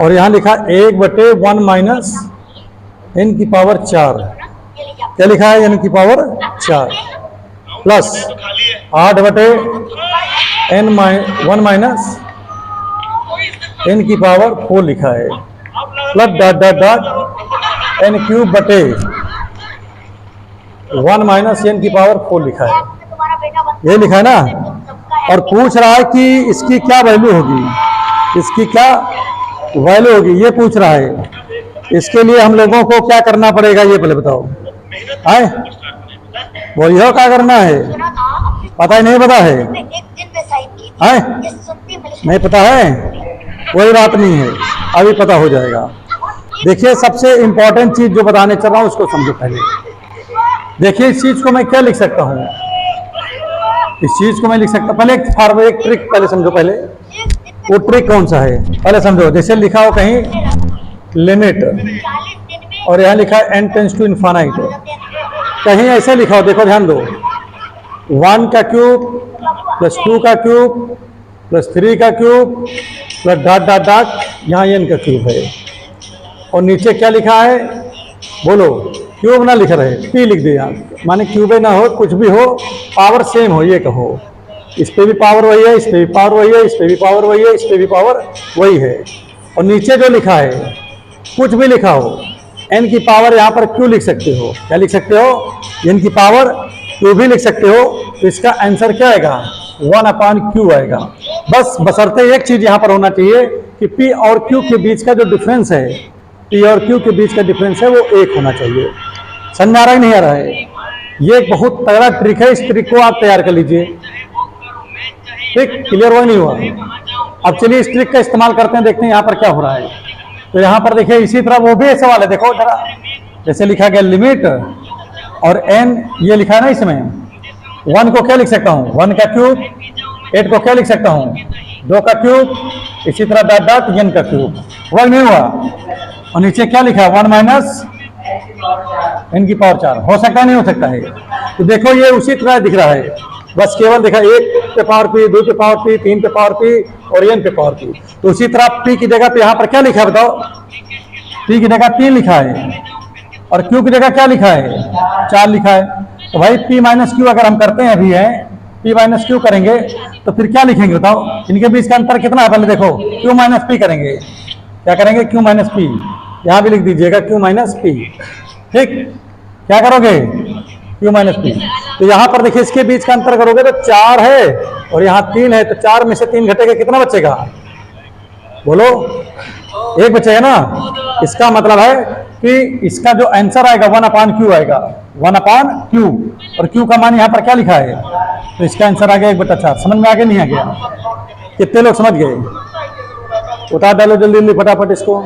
और यहाँ लिखा 1/1 माइनस n की पावर 4, क्या लिखा है, n की पावर 4 प्लस 8/1 माइनस n की पावर 4 लिखा है, plus dot dot dot n cube बटे 1 माइनस n की पावर 4 लिखा है, ये लिखा है ना। और पूछ रहा है कि इसकी क्या वैल्यू होगी, इसकी क्या वैल्यू होगी, ये पूछ रहा है। इसके लिए हम लोगों को क्या करना पड़ेगा, ये पहले बताओ, आए बोलिए क्या करना है, पता ही नहीं, पता है, आए नहीं पता है, कोई बात नहीं है, अभी पता हो जाएगा। देखिए सबसे इंपॉर्टेंट चीज जो बताने चल रहा हूं उसको समझो पहले। देखिए इस चीज को मैं क्या लिख सकता हूं, इस चीज को मैं लिख सकता, पहले एक ट्रिक पहले समझो, पहले वो ट्रिक कौन सा है पहले समझो। जैसे लिखा हो कहीं लिमिट, और यहाँ लिखा है n टेंस टू इनफाइनाइट, कहीं ऐसे लिखा हो, देखो ध्यान दो, 1 का क्यूब प्लस 2 का क्यूब प्लस 3 का cube plus dot dot dot, यहाँ n का क्यूब है, और नीचे क्या लिखा है बोलो, क्यूब ना लिख रहे, p लिख दिया, माने क्यूबे ना हो, कुछ भी हो, पावर सेम हो, ये कहो, इस पे भी पावर वही है, इस पे भी पावर वही है, इस पे भी पावर वही है, इस पे भी पावर वही है, और नीचे जो लिखा है कुछ भी लिखा हो, n की पावर यहाँ पर q लिख सकते हो, क्या लिख सकते हो, n की पावर q भी लिख सकते हो, तो इसका आंसर क्या आएगा, 1/q आएगा। बस बशर्ते एक चीज यहाँ पर होना चाहिए कि p और q के बीच का जो डिफरेंस है, p और q के बीच का डिफरेंस है वो 1 होना चाहिए। समझ आ रहा है नहीं आ रहा है, ये एक बहुत तगड़ा ट्रिक है, इस ट्रिक को आप तैयार कर लीजिए, ठीक, क्लियर हुआ नहीं हुआ। अब चलिए इस ट्रिक का इस्तेमाल करते हैं, देखते हैं यहाँ पर क्या हो रहा है। तो यहाँ पर देखिए इसी तरह वो भी सवाल है, देखो जरा, जैसे लिखा गया लिमिट, और n ये लिखा है ना, इसमें 1 को क्या लिख सकता हूँ, 1 का क्यूब, 8 को क्या लिख सकता हूँ, 2 का क्यूब, इसी तरह डॉट डॉट n का क्यूब, हुआ नहीं हुआ, और नीचे क्या लिखा है, 1 माइनस n की पावर 4, हो सकता है नहीं हो सकता है। तो देखो ये उसी तरह दिख रहा है, बस केवल देखा 1 पे पावर p, 2 पे पावर p, 3 पे पावर p और n पे पावर p। तो उसी तरह p की जगह पे यहाँ पर क्या लिखा है बताओ, p की जगह 3 लिखा है, और q की जगह क्या लिखा है, 4 लिखा है। तो भाई p माइनस क्यू अगर हम करते हैं, अभी है p माइनस क्यू करेंगे, तो फिर क्या लिखेंगे बताओ, इनके बीच का अंतर कितना है, पहले देखो q माइनस p करेंगे, क्या करेंगे, q माइनस p, यहाँ भी लिख दीजिएगा q माइनस p, ठीक, क्या करोगे, q माइनस p। तो यहाँ पर देखिए इसके बीच का अंतर करोगे तो 4 है और यहाँ 3 है, तो 4 में से 3 घटेगा, कितना बचेगा बोलो, 1 बचेगा ना। इसका मतलब है कि इसका जो आंसर आएगा 1/q आएगा, 1/q, और q का मान यहाँ पर क्या लिखा है, तो इसका आंसर आ गया 1/4। समझ में आ गया नहीं आ गया, कितने लोग समझ गए, उतार डालो जल्दी जल्दी फटाफट इसको।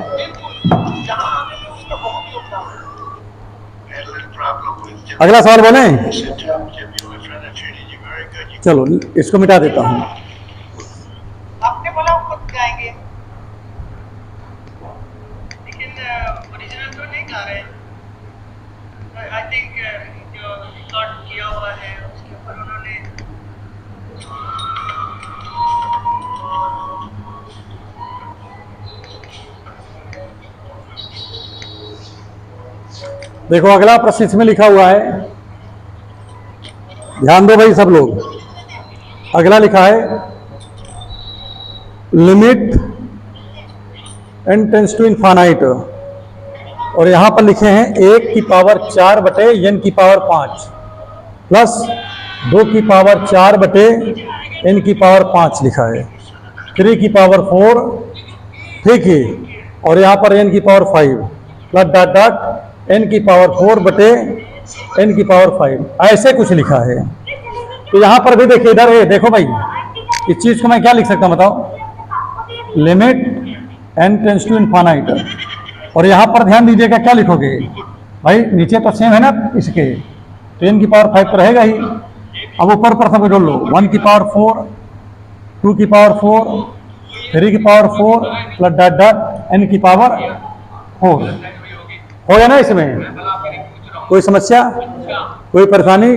अगला सवाल बोले, चलो इसको मिटा देता हूं। आपने बोला खुद जाएंगे। देखो अगला प्रश्न इसमें लिखा हुआ है, ध्यान दो भाई सब लोग। अगला लिखा है limit n tends to infinite, और यहां पर लिखे हैं 1 की पावर 4 बटे n की पावर 5 प्लस 2 की पावर 4 बटे n की पावर 5 लिखा है, 3 की पावर 4, ठीक है, और यहाँ पर n की power 5 plus dot dot n की पावर 4 बटे n की पावर 5, ऐसे कुछ लिखा है। तो यहाँ पर भी देखिए, इधर है, देखो भाई इस चीज को मैं क्या लिख सकता हूँ बताओ, limit n tends to infinite, और यहाँ पर ध्यान दीजिएगा क्या लिखोगे भाई, नीचे तो सेम है ना इसके, तो n की पावर 5 तो रहेगा ही। अब ऊपर प्रथम को जोड़ लो, 1 की पावर 4, 2 की पावर 4, 3 की power 4 plus dot dot n की पावर 4, हो गया ना इसमें कोई समस्या, कोई परेशानी?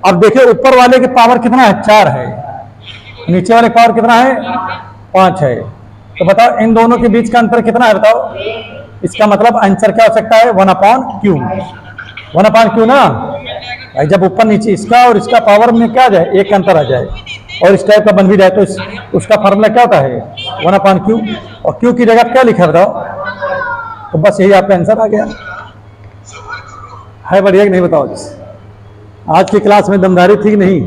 अब देखिए ऊपर वाले की पावर कितना है, 4 है, नीचे वाले पावर कितना है, 5 है। तो बताओ इन दोनों के बीच का अंतर कितना है बताओ, इसका मतलब आंसर क्या हो सकता है, 1/q, 1/q ना भाई। जब ऊपर नीचे इसका और इसका पावर में क्या आ जाए, एक अंतर आ जाए और इस टाइप का बन भी जाए, तो उसका फार्मूला क्या होता है, 1/q, और q की जगह क्या लिखा बताओ, तो बस यही आपका आंसर आ गया है। बढ़िया कि नहीं बताओ, आज की क्लास में दमदारी थी कि नहीं?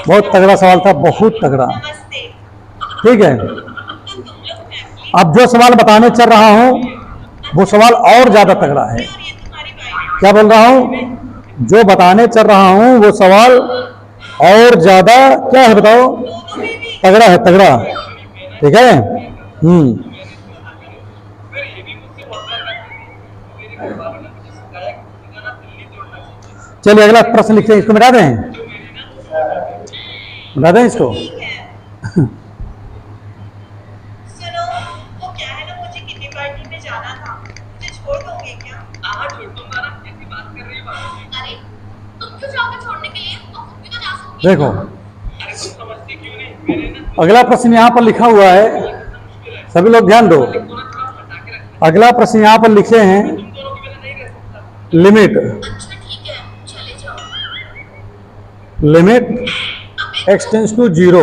बहुत तगड़ा सवाल था, बहुत तगड़ा, ठीक है। अब जो सवाल बताने चल रहा हूं वो सवाल और ज्यादा तगड़ा है। क्या बोल रहा हूं, जो बताने चल रहा हूं वो सवाल और ज्यादा क्या है बताओ, तगड़ा है, तगड़ा, ठीक है। चलिए अगला प्रश्न लिखते हैं, इसको मिटा दें, मिटा दें इसको। सुनो, वो क्या है ना, मुझे किटी पार्टी में जाना था, मुझे छोड़ दोगे क्या? हाँ छोड़ दूंगा ना, कैसी बात कर रही है। अरे तुम क्यों जाओगे छोड़ने के लिए, और खुद भी तो जा सकती देखो अरे तुम समझती क्यों नहीं, मेरे ना अगला प्रश्न यहाँ पर लिखा हुआ है, सभी लोग ध्यान दो। अगला प्रश्न यहाँ पर लिखे हैं लिमिट, अच्छा ठीक है, चले जाओ। लिमिट x टेंस टू 0,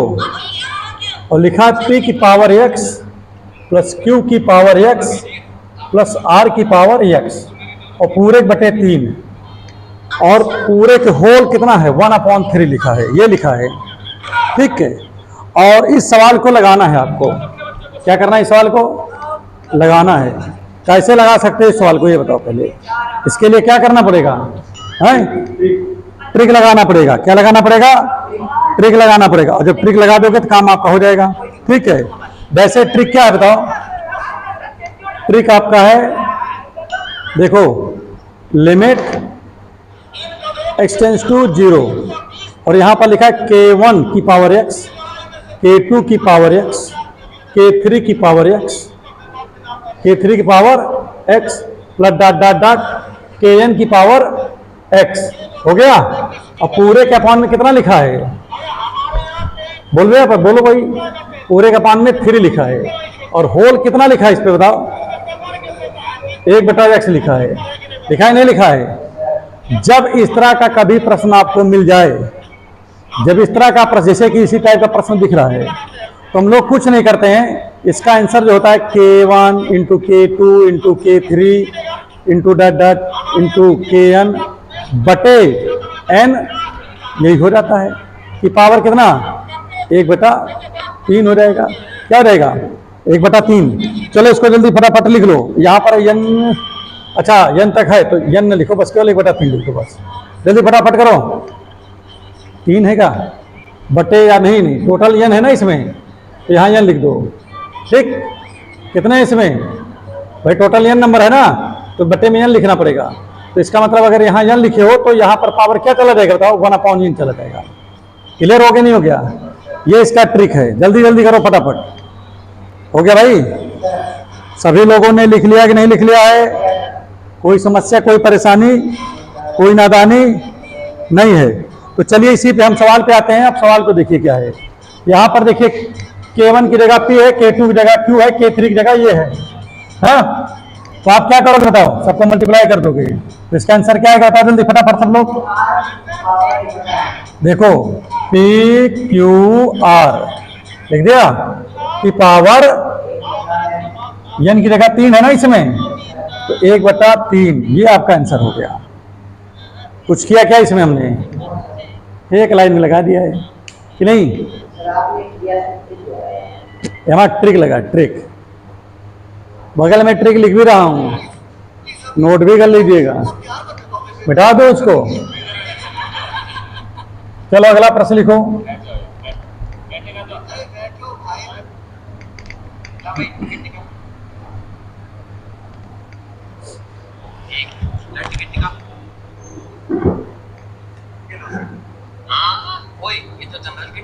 और लिखा p की पावर x प्लस q की पावर x प्लस r की पावर x, और पूरे बटे 3, और पूरे के होल कितना है, 1/3 लिखा है, ये लिखा है, ठीक है। और इस सवाल को लगाना है आपको, क्या करना है, इस सवाल को लगाना है। कैसे लगा सकते हैं इस सवाल को, ये बताओ पहले। इसके लिए क्या करना पड़ेगा, है ट्रिक लगाना पड़ेगा। क्या लगाना पड़ेगा, ट्रिक लगाना पड़ेगा, और जब ट्रिक लगा दोगे तो काम आपका हो जाएगा, ठीक है। वैसे ट्रिक क्या है बताओ, ट्रिक आपका है, देखो लिमिट x टेंस टू 0, और यहां पर लिखा है k1 की पावर x, k2 की पावर x, k3 की पावर x, k3 की power x plus dot dot dot kn की पावर x, हो गया। और पूरे के अपान में कितना लिखा है, बोल रहे हैं, बोलो भाई, पूरे के अपान में 3 लिखा है, और होल कितना लिखा है इस पे बताओ, 1/x लिखा है, लिखा है नहीं लिखा है। जब इस तरह का कभी प्रश्न आपको मिल जाए, जब इस तरह का प्रश्न, जैसे कि इसी टाइप का प्रश्न दिख रहा है, तो हम लोग कुछ नहीं करते हैं, इसका आंसर जो होता है k1 into k2 into k3 into dot dot into kn बटे n, यही हो जाता है कि पावर कितना, 1/3 हो जाएगा। क्या हो जाएगा, 1/3। चलो इसको जल्दी फटाफट लिख लो, यहाँ पर n, अच्छा n तक है तो n लिखो बस, केवल 1/3 लिखो बस, जल्दी फटाफट करो। 3 है क्या, बटे या नहीं, नहीं टोटल n है ना इसमें, तो यहाँ n लिख दो, ठीक। कितने इसमें भाई, टोटल n नंबर है ना, तो बटे में n लिखना पड़ेगा। तो इसका मतलब अगर यहाँ n लिखे हो तो यहाँ पर पावर क्या चला जाएगा बताओ, 1/n चला जाएगा। क्लियर हो गया नहीं हो गया, ये इसका ट्रिक है, जल्दी जल्दी करो फटाफट। हो गया भाई, सभी लोगों ने लिख लिया कि नहीं लिख लिया है, कोई समस्या, कोई परेशानी, कोई नादानी नहीं है? तो चलिए इसी पे हम सवाल पे आते हैं। अब सवाल को देखिए क्या है, यहाँ पर देखिए k1 की जगह p है, k2 की जगह q है, k3 की जगह ये है, हाँ? तो आप क्या करोगे बताओ, सबको मल्टीप्लाई कर दोगे तो इसका आंसर क्या आएगा, बताओ जल्दी फटाफट सब लोग। देखो पी क्यू आर लिख दिया, कि पावर एन की जगह 3 है ना इसमें, तो 1/3 ये आपका आंसर हो गया। कुछ किया क्या इसमें हमने, एक लाइन में लगा दिया है कि नहीं, यहाँ ट्रिक लगा, ट्रिक बगल में ट्रिक लिख भी रहा हूं, नोट भी कर लीजिएगा, मिटा दो उसको। चलो अगला प्रश्न लिखो।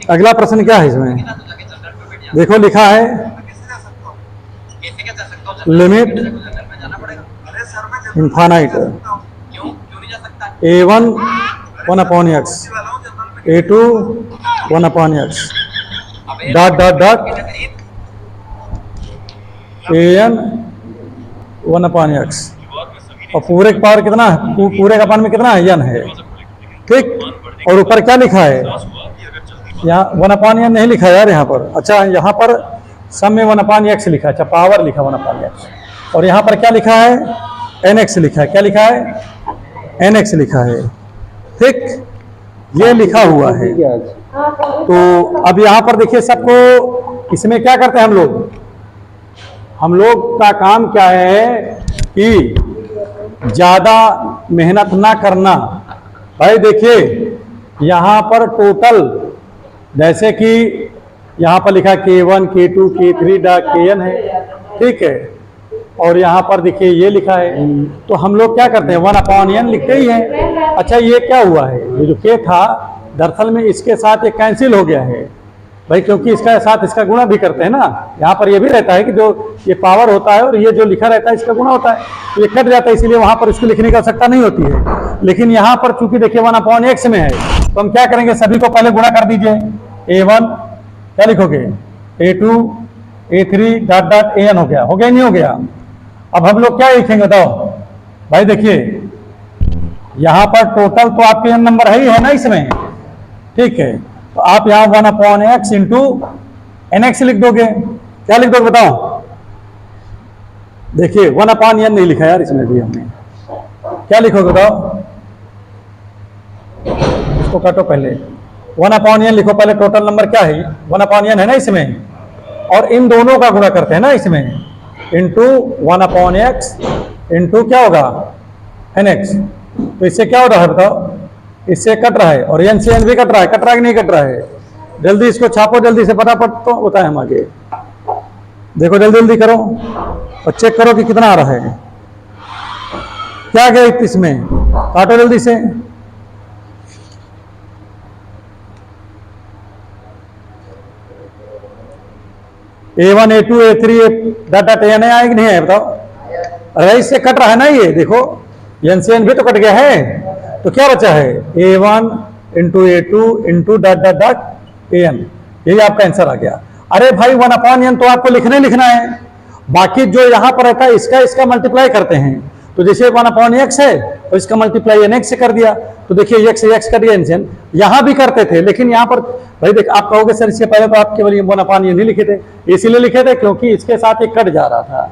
अगला प्रश्न क्या है इसमें, देखो लिखा है limit infinite a1 1/x, a2 1/x, dot dot dot an 1/x, और पूरे का पावर कितना है, पूरे का पावर में कितना है, n है, ठीक। और ऊपर क्या लिखा है, यहाँ 1/n नहीं लिखा यार यहाँ पर, अच्छा यहाँ पर सम में 1/x लिखा है, अच्छा पावर लिखा 1/x, और यहाँ पर क्या लिखा है, nx लिखा है, क्या लिखा है, nx लिखा है, ठीक, ये लिखा हुआ है। तो अब यहाँ पर देखिए सबको, इसमें क्या करते हैं हम लोग का काम क्या है कि ज़्यादा मेहनत ना करना। भाई देखिए यहाँ पर टोटल, जैसे कि यहाँ पर लिखा K1 K2 K3 Kn है, ठीक है, और यहाँ पर देखिए ये लिखा है, तो हम लोग क्या करते हैं 1/n लिखते ही हैं। अच्छा ये क्या हुआ है, ये जो K था दरअसल में इसके साथ ये कैंसिल हो गया है भाई, क्योंकि इसका साथ इसका गुणा भी करते हैं ना, यहाँ पर ये भी रहता है कि जो ये पावर होता है और ये जो लिखा रहता है इसका गुणा होता है, तो ये कट जाता है, इसलिए वहाँ पर इसको लिखने की आवश्यकता नहीं होती है। लेकिन यहाँ पर चूंकि देखिए 1/x में है, तो हम क्या करेंगे, सभी को पहले गुणा कर दीजिए, a1 क्या लिखोगे, a2 a3 dot dot an हो गया नहीं हो गया। अब हम लोग क्या लिखेंगे बताओ भाई, देखिए यहाँ पर टोटल तो आपके n नंबर है ना इसमें, ठीक है, तो आप यहाँ 1/x इंटू nx लिख दोगे, क्या लिख दोगे बताओ, देखिए 1/n नहीं लिखा यार इसमें भी हमने, क्या लिखोगे बताओ, इसको काटो पहले, 1/n लिखो पहले, टोटल नंबर क्या है 1/n है ना इसमें, और इन दोनों का गुणा करते हैं ना इसमें, इंटू 1/x इंटू क्या होगा nx, तो इससे क्या हो रहा है बताओ, इससे कट रहा है, और n से n भी कट रहा है कि नहीं कट रहा है, जल्दी इसको छापो, जल्दी से फटाफट तो बताएं हम आगे, देखो जल्दी जल्दी करो और चेक करो कि कितना आ रहा है, क्या गया इसमें, काटो जल्दी से। a1 a2 a3 dot dot an आया कि नहीं है बताओ, अरे इससे कट रहा है ना ये, देखो n से n भी तो कट गया है, तो क्या बचा है a1 into a2 into dot dot dot an, यही आपका आंसर आ गया। अरे भाई 1/n तो आपको लिखना है, बाकी जो यहाँ पर रहता है इसका मल्टीप्लाई करते हैं, तो जैसे 1/x है तो इसका मल्टीप्लाई nx से कर दिया, तो देखिए x कर दिया, n यहाँ भी करते थे, लेकिन यहाँ पर भाई देख आप कहोगे सर इससे पहले तो आप केवल 1/n नहीं लिखे थे, इसीलिए लिखे थे क्योंकि इसके साथ एक कट जा रहा था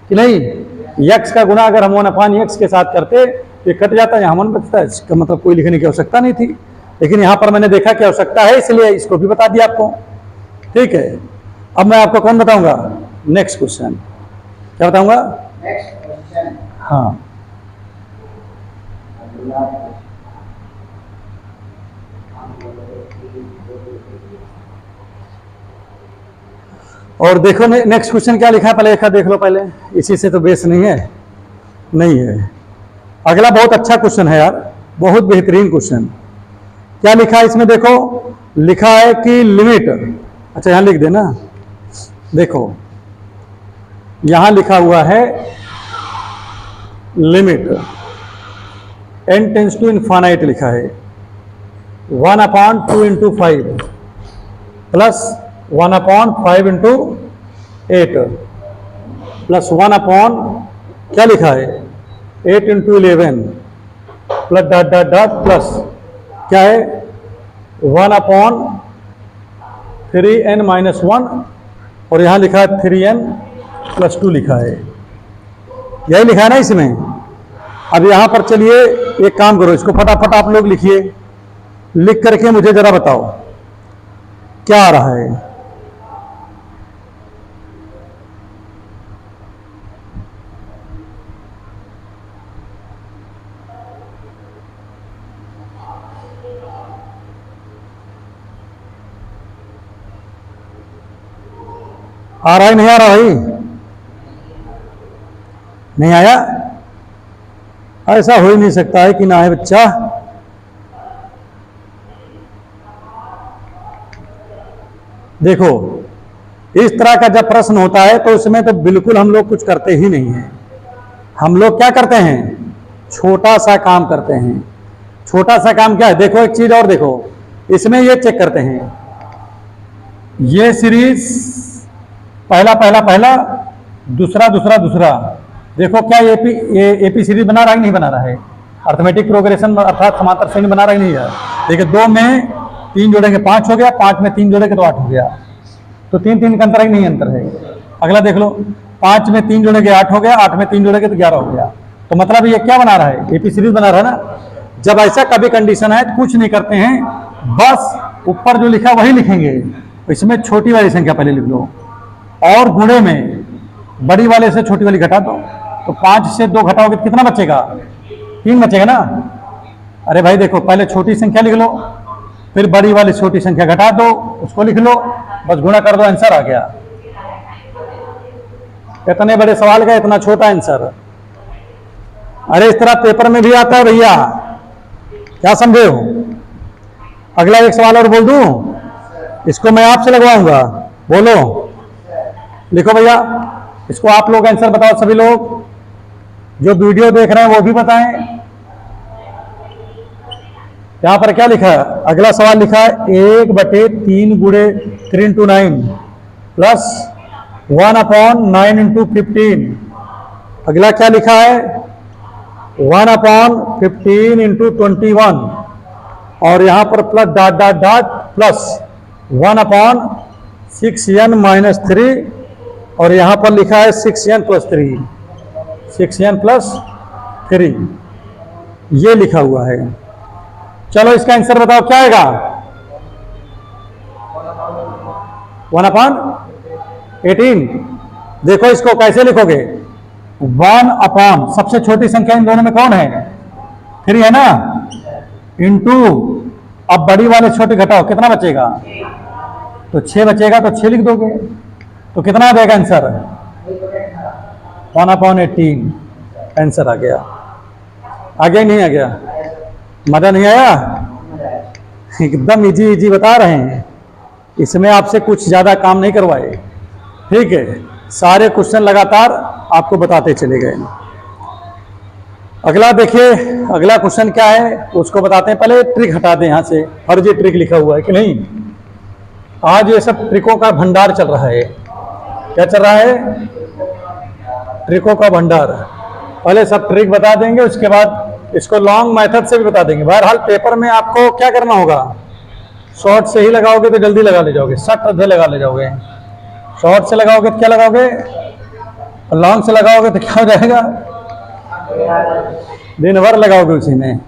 कि नहीं, x का गुणा अगर हम 1/x के साथ करते तो ये कट जाता है, यहाँ मन बचता है, इसका मतलब कोई लिखने की आवश्यकता नहीं थी, लेकिन यहाँ पर मैंने देखा कि आवश्यकता है इसलिए इसको भी बता दिया आपको, ठीक है। अब मैं आपको कौन बताऊंगा, नेक्स्ट क्वेश्चन, क्या बताऊंगा, हाँ और देखो नेक्स्ट क्वेश्चन क्या लिखा है, पहले एक देख लो पहले, इसी से तो बेस नहीं है। अगला बहुत अच्छा क्वेश्चन है यार, बहुत बेहतरीन क्वेश्चन, क्या लिखा है इसमें देखो, लिखा है कि लिमिट, अच्छा यहां लिख देना, देखो यहां लिखा हुआ है limit n tends to infinite लिखा है, 1/2 इंटू 5 प्लस 1/5 इंटू 8 प्लस 1/2 क्या लिखा है 8 into 11 plus dot dot dot plus क्या है 1/3n-1 और यहाँ लिखा है 3n+2 लिखा है, यही लिखा है ना इसमें। अब यहाँ पर चलिए एक काम करो, इसको फटाफट आप लोग लिखिए, लिख करके मुझे जरा बताओ क्या आ रहा है। आ रहा है नहीं आ रहा भाई? नहीं आया? ऐसा हो ही नहीं सकता है कि ना है बच्चा। देखो इस तरह का जब प्रश्न होता है तो उसमें तो बिल्कुल हम लोग कुछ करते ही नहीं हैं। हम लोग क्या करते हैं, छोटा सा काम करते हैं। छोटा सा काम क्या है, देखो एक चीज और देखो, इसमें ये चेक करते हैं, ये सीरीज पहला पहला पहला, दूसरा दूसरा दूसरा, देखो क्या एपी सीरीज बना रहा है कि नहीं बना रहा है, अर्थमेटिक प्रोग्रेशन अर्थात समांतर श्रेणी बना रहा है नहीं है। देखिए 2 में 3 जोड़ेंगे 5 हो गया, 5 में 3 जोड़ेंगे तो 8 हो गया, तो 3 का अंतर है कि नहीं अंतर है। अगला देख लो, 5 में 3 जोड़ेंगे 8 हो गया, 8 में 3 जोड़ेंगे तो 11 हो गया। तो मतलब ये क्या बना रहा है, एपी सीरीज बना रहा है ना। जब ऐसा कभी कंडीशन है तो कुछ नहीं करते हैं, बस ऊपर जो लिखा वही लिखेंगे। इसमें छोटी वाली संख्या पहले लिख लो और गुणे में बड़ी वाले से छोटी वाली घटा दो, तो 5 से 2 घटाओगे तो कितना बचेगा, 3 बचेगा ना। अरे भाई देखो पहले छोटी संख्या लिख लो, फिर बड़ी वाली छोटी संख्या घटा दो, उसको लिख लो, बस गुणा कर दो, आंसर आ गया। इतने बड़े सवाल का इतना छोटा आंसर। अरे इस तरह पेपर में भी आता है भैया, क्या समझे हो। अगला एक सवाल और बोल दूं, इसको मैं आपसे लगवाऊंगा, बोलो, लिखो भैया, इसको आप लोग आंसर बताओ। सभी लोग जो वीडियो देख रहे हैं वो भी बताएं। यहां पर क्या लिखा है, अगला सवाल लिखा है 1/3 गुणे 3 × 9 प्लस 1/9 × 15। अगला क्या लिखा है 1/15 × 21 और यहां पर plus dot dot dot plus 1/6n-3 और यहां पर लिखा है 6n+3, 6n+3 ये लिखा हुआ है। चलो इसका आंसर बताओ क्या आएगा, 1/18। देखो इसको कैसे लिखोगे, 1/, सबसे छोटी संख्या इन दोनों में कौन है, 3 है ना, इंटू, अब बड़ी वाले छोटे घटाओ कितना बचेगा, तो 6 बचेगा, तो 6 लिख दोगे, तो कितना आ जाएगा आंसर, 1/18 आंसर आ गया। आ गया नहीं आ गया, मजा नहीं आया, एकदम इजी इजी बता रहे हैं, इसमें आपसे कुछ ज़्यादा काम नहीं करवाए, ठीक है, सारे क्वेश्चन लगातार आपको बताते चले गए। अगला देखिए, अगला क्वेश्चन क्या है उसको बताते हैं। पहले ट्रिक हटा दें यहाँ से, फर्जी ट्रिक लिखा हुआ है कि नहीं। आज ये सब ट्रिकों का भंडार चल रहा है। क्या चल रहा है, ट्रिकों का भंडार। पहले सब ट्रिक बता देंगे, उसके बाद इसको लॉन्ग मेथड से भी बता देंगे। बहरहाल पेपर में आपको क्या करना होगा, शॉर्ट से ही लगाओगे तो जल्दी लगा ले जाओगे, शॉर्ट से लगा ले जाओगे। शॉर्ट से लगाओगे तो क्या लगाओगे, लॉन्ग से लगाओगे तो क्या हो जाएगा, दिन भर लगाओगे उसी में।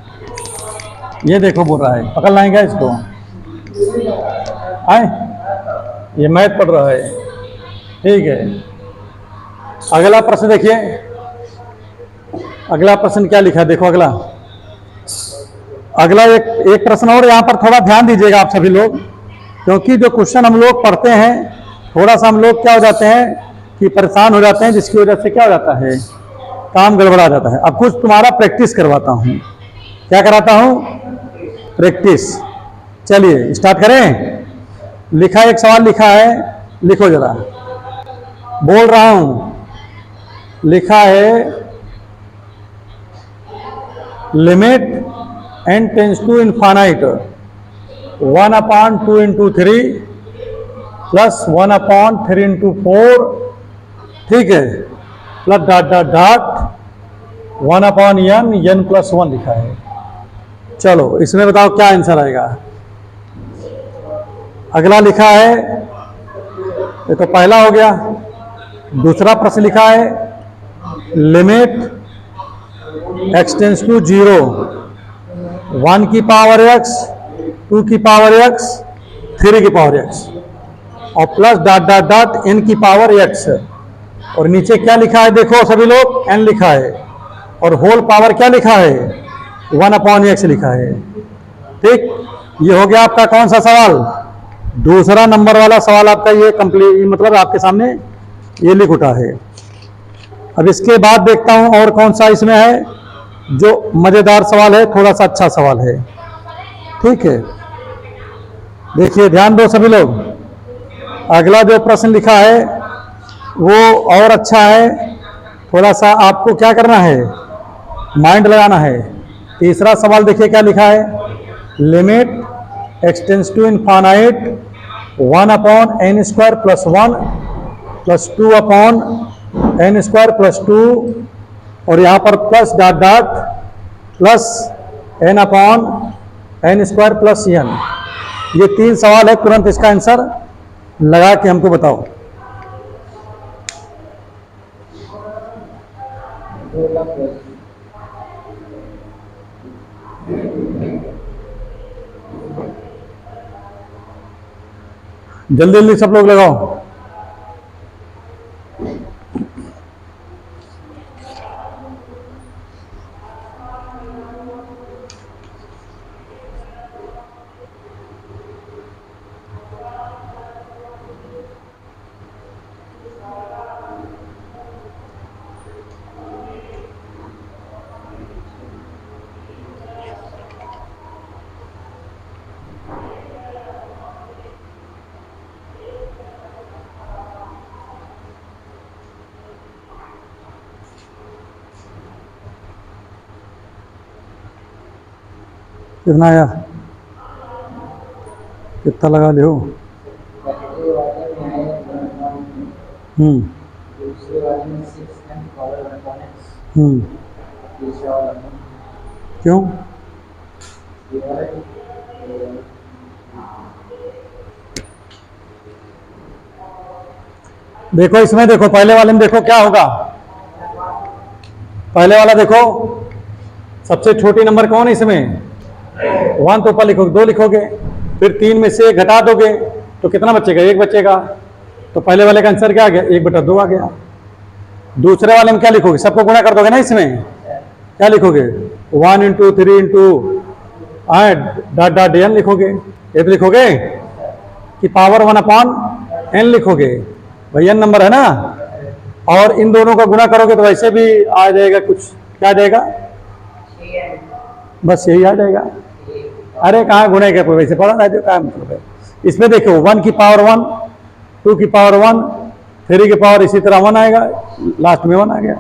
ये देखो बोल रहा है, पकड़ लाएंगे इसको, आए ये मैथ पढ़ रहा है, ठीक है। अगला प्रश्न देखिए, अगला प्रश्न क्या लिखा है, देखो अगला एक प्रश्न और यहाँ पर थोड़ा ध्यान दीजिएगा आप सभी लोग, क्योंकि जो क्वेश्चन हम लोग पढ़ते हैं थोड़ा सा हम लोग क्या हो जाते हैं कि परेशान हो जाते हैं, जिसकी वजह से क्या हो जाता है, काम गड़बड़ा जाता है। अब कुछ तुम्हारा प्रैक्टिस करवाता हूँ। क्या कराता हूँ, प्रैक्टिस। चलिए स्टार्ट करें। लिखा एक सवाल लिखा है, लिखो जरा, बोल रहा हूँ। लिखा है limit n tends to infinite 1/2 × 3 plus 1/3 × 4, ठीक है, plus dot dot dot 1/n, n+1 लिखा है। चलो इसमें बताओ क्या आंसर आएगा। अगला लिखा है, ये तो पहला हो गया। दूसरा प्रश्न लिखा है लिमिट x टेंड्स टू 0, 1 की पावर x, 2 की पावर x, 3 की पावर x और plus dot dot dot n की पावर x। और नीचे क्या लिखा है देखो सभी लोग, n लिखा है और होल पावर क्या लिखा है, 1/x लिखा है। ठीक, ये हो गया आपका कौन सा सवाल, दूसरा नंबर वाला सवाल आपका ये कंप्लीट, मतलब आपके सामने ये लिख उठा है। अब इसके बाद देखता हूं और कौन सा इसमें है जो मजेदार सवाल है, थोड़ा सा अच्छा सवाल है। ठीक है, देखिए ध्यान दो सभी लोग। अगला जो प्रश्न लिखा है वो और अच्छा है, थोड़ा सा आपको क्या करना है, माइंड लगाना है। तीसरा सवाल देखिए क्या लिखा है, limit x tends to infinite 1/n² + 1 + 2/n² + 2 और यहाँ पर plus dot dot plus n/n² + n। ये 3 सवाल है, तुरंत इसका आंसर लगा के हमको बताओ। जल्दी जल्दी सब लोग लगाओ। कितना आया, कितना लगा ले हो। क्यों, देखो इसमें देखो, पहले वाले में देखो क्या होगा। पहले वाला देखो, सबसे छोटी नंबर कौन है इसमें, 1 तो ऊपर लिखोगे, 2 लिखोगे, फिर 3 में से 1 घटा दोगे तो कितना बचेगा, 1 बचेगा। तो पहले वाले का आंसर क्या आ गया, 1/2 आ गया। दूसरे वाले में क्या लिखोगे, सबको गुणा कर दोगे ना, इसमें क्या लिखोगे, 1 × 3 × डॉट डॉट n लिखोगे। ये तो लिखोगे कि पावर 1/n लिखोगे, भाई n नंबर है ना। और इन दोनों का गुणा करोगे तो वैसे भी आ जाएगा कुछ, क्या आ जाएगा, बस यही आ जाएगा। अरे कहाँ गुणे के, वैसे पढ़ा ना जो क्या मतलब है। इसमें देखो 1 की पावर 1, 2 की पावर 1, 3 की पावर इसी तरह 1 आएगा, लास्ट में 1 आ गया।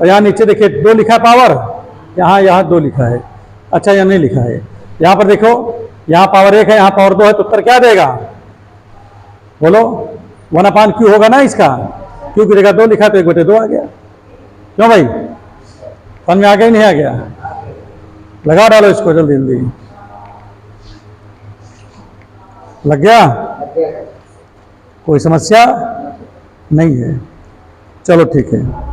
और यहाँ नीचे देखिए 2 लिखा है पावर, यहाँ 2 लिखा है, अच्छा यहाँ नहीं लिखा है। यहाँ पर देखो, यहाँ पावर 1 है, यहाँ पावर 2 है, तो उत्तर क्या देगा, बोलो 1/q होगा ना इसका, क्यों की जगह 2 लिखा तो 1/2 आ गया। क्यों भाई, समझ में आ गया ही नहीं आ गया, लगा डालो इसको जल्दी जल्दी, लग गया, कोई समस्या नहीं है। चलो ठीक है।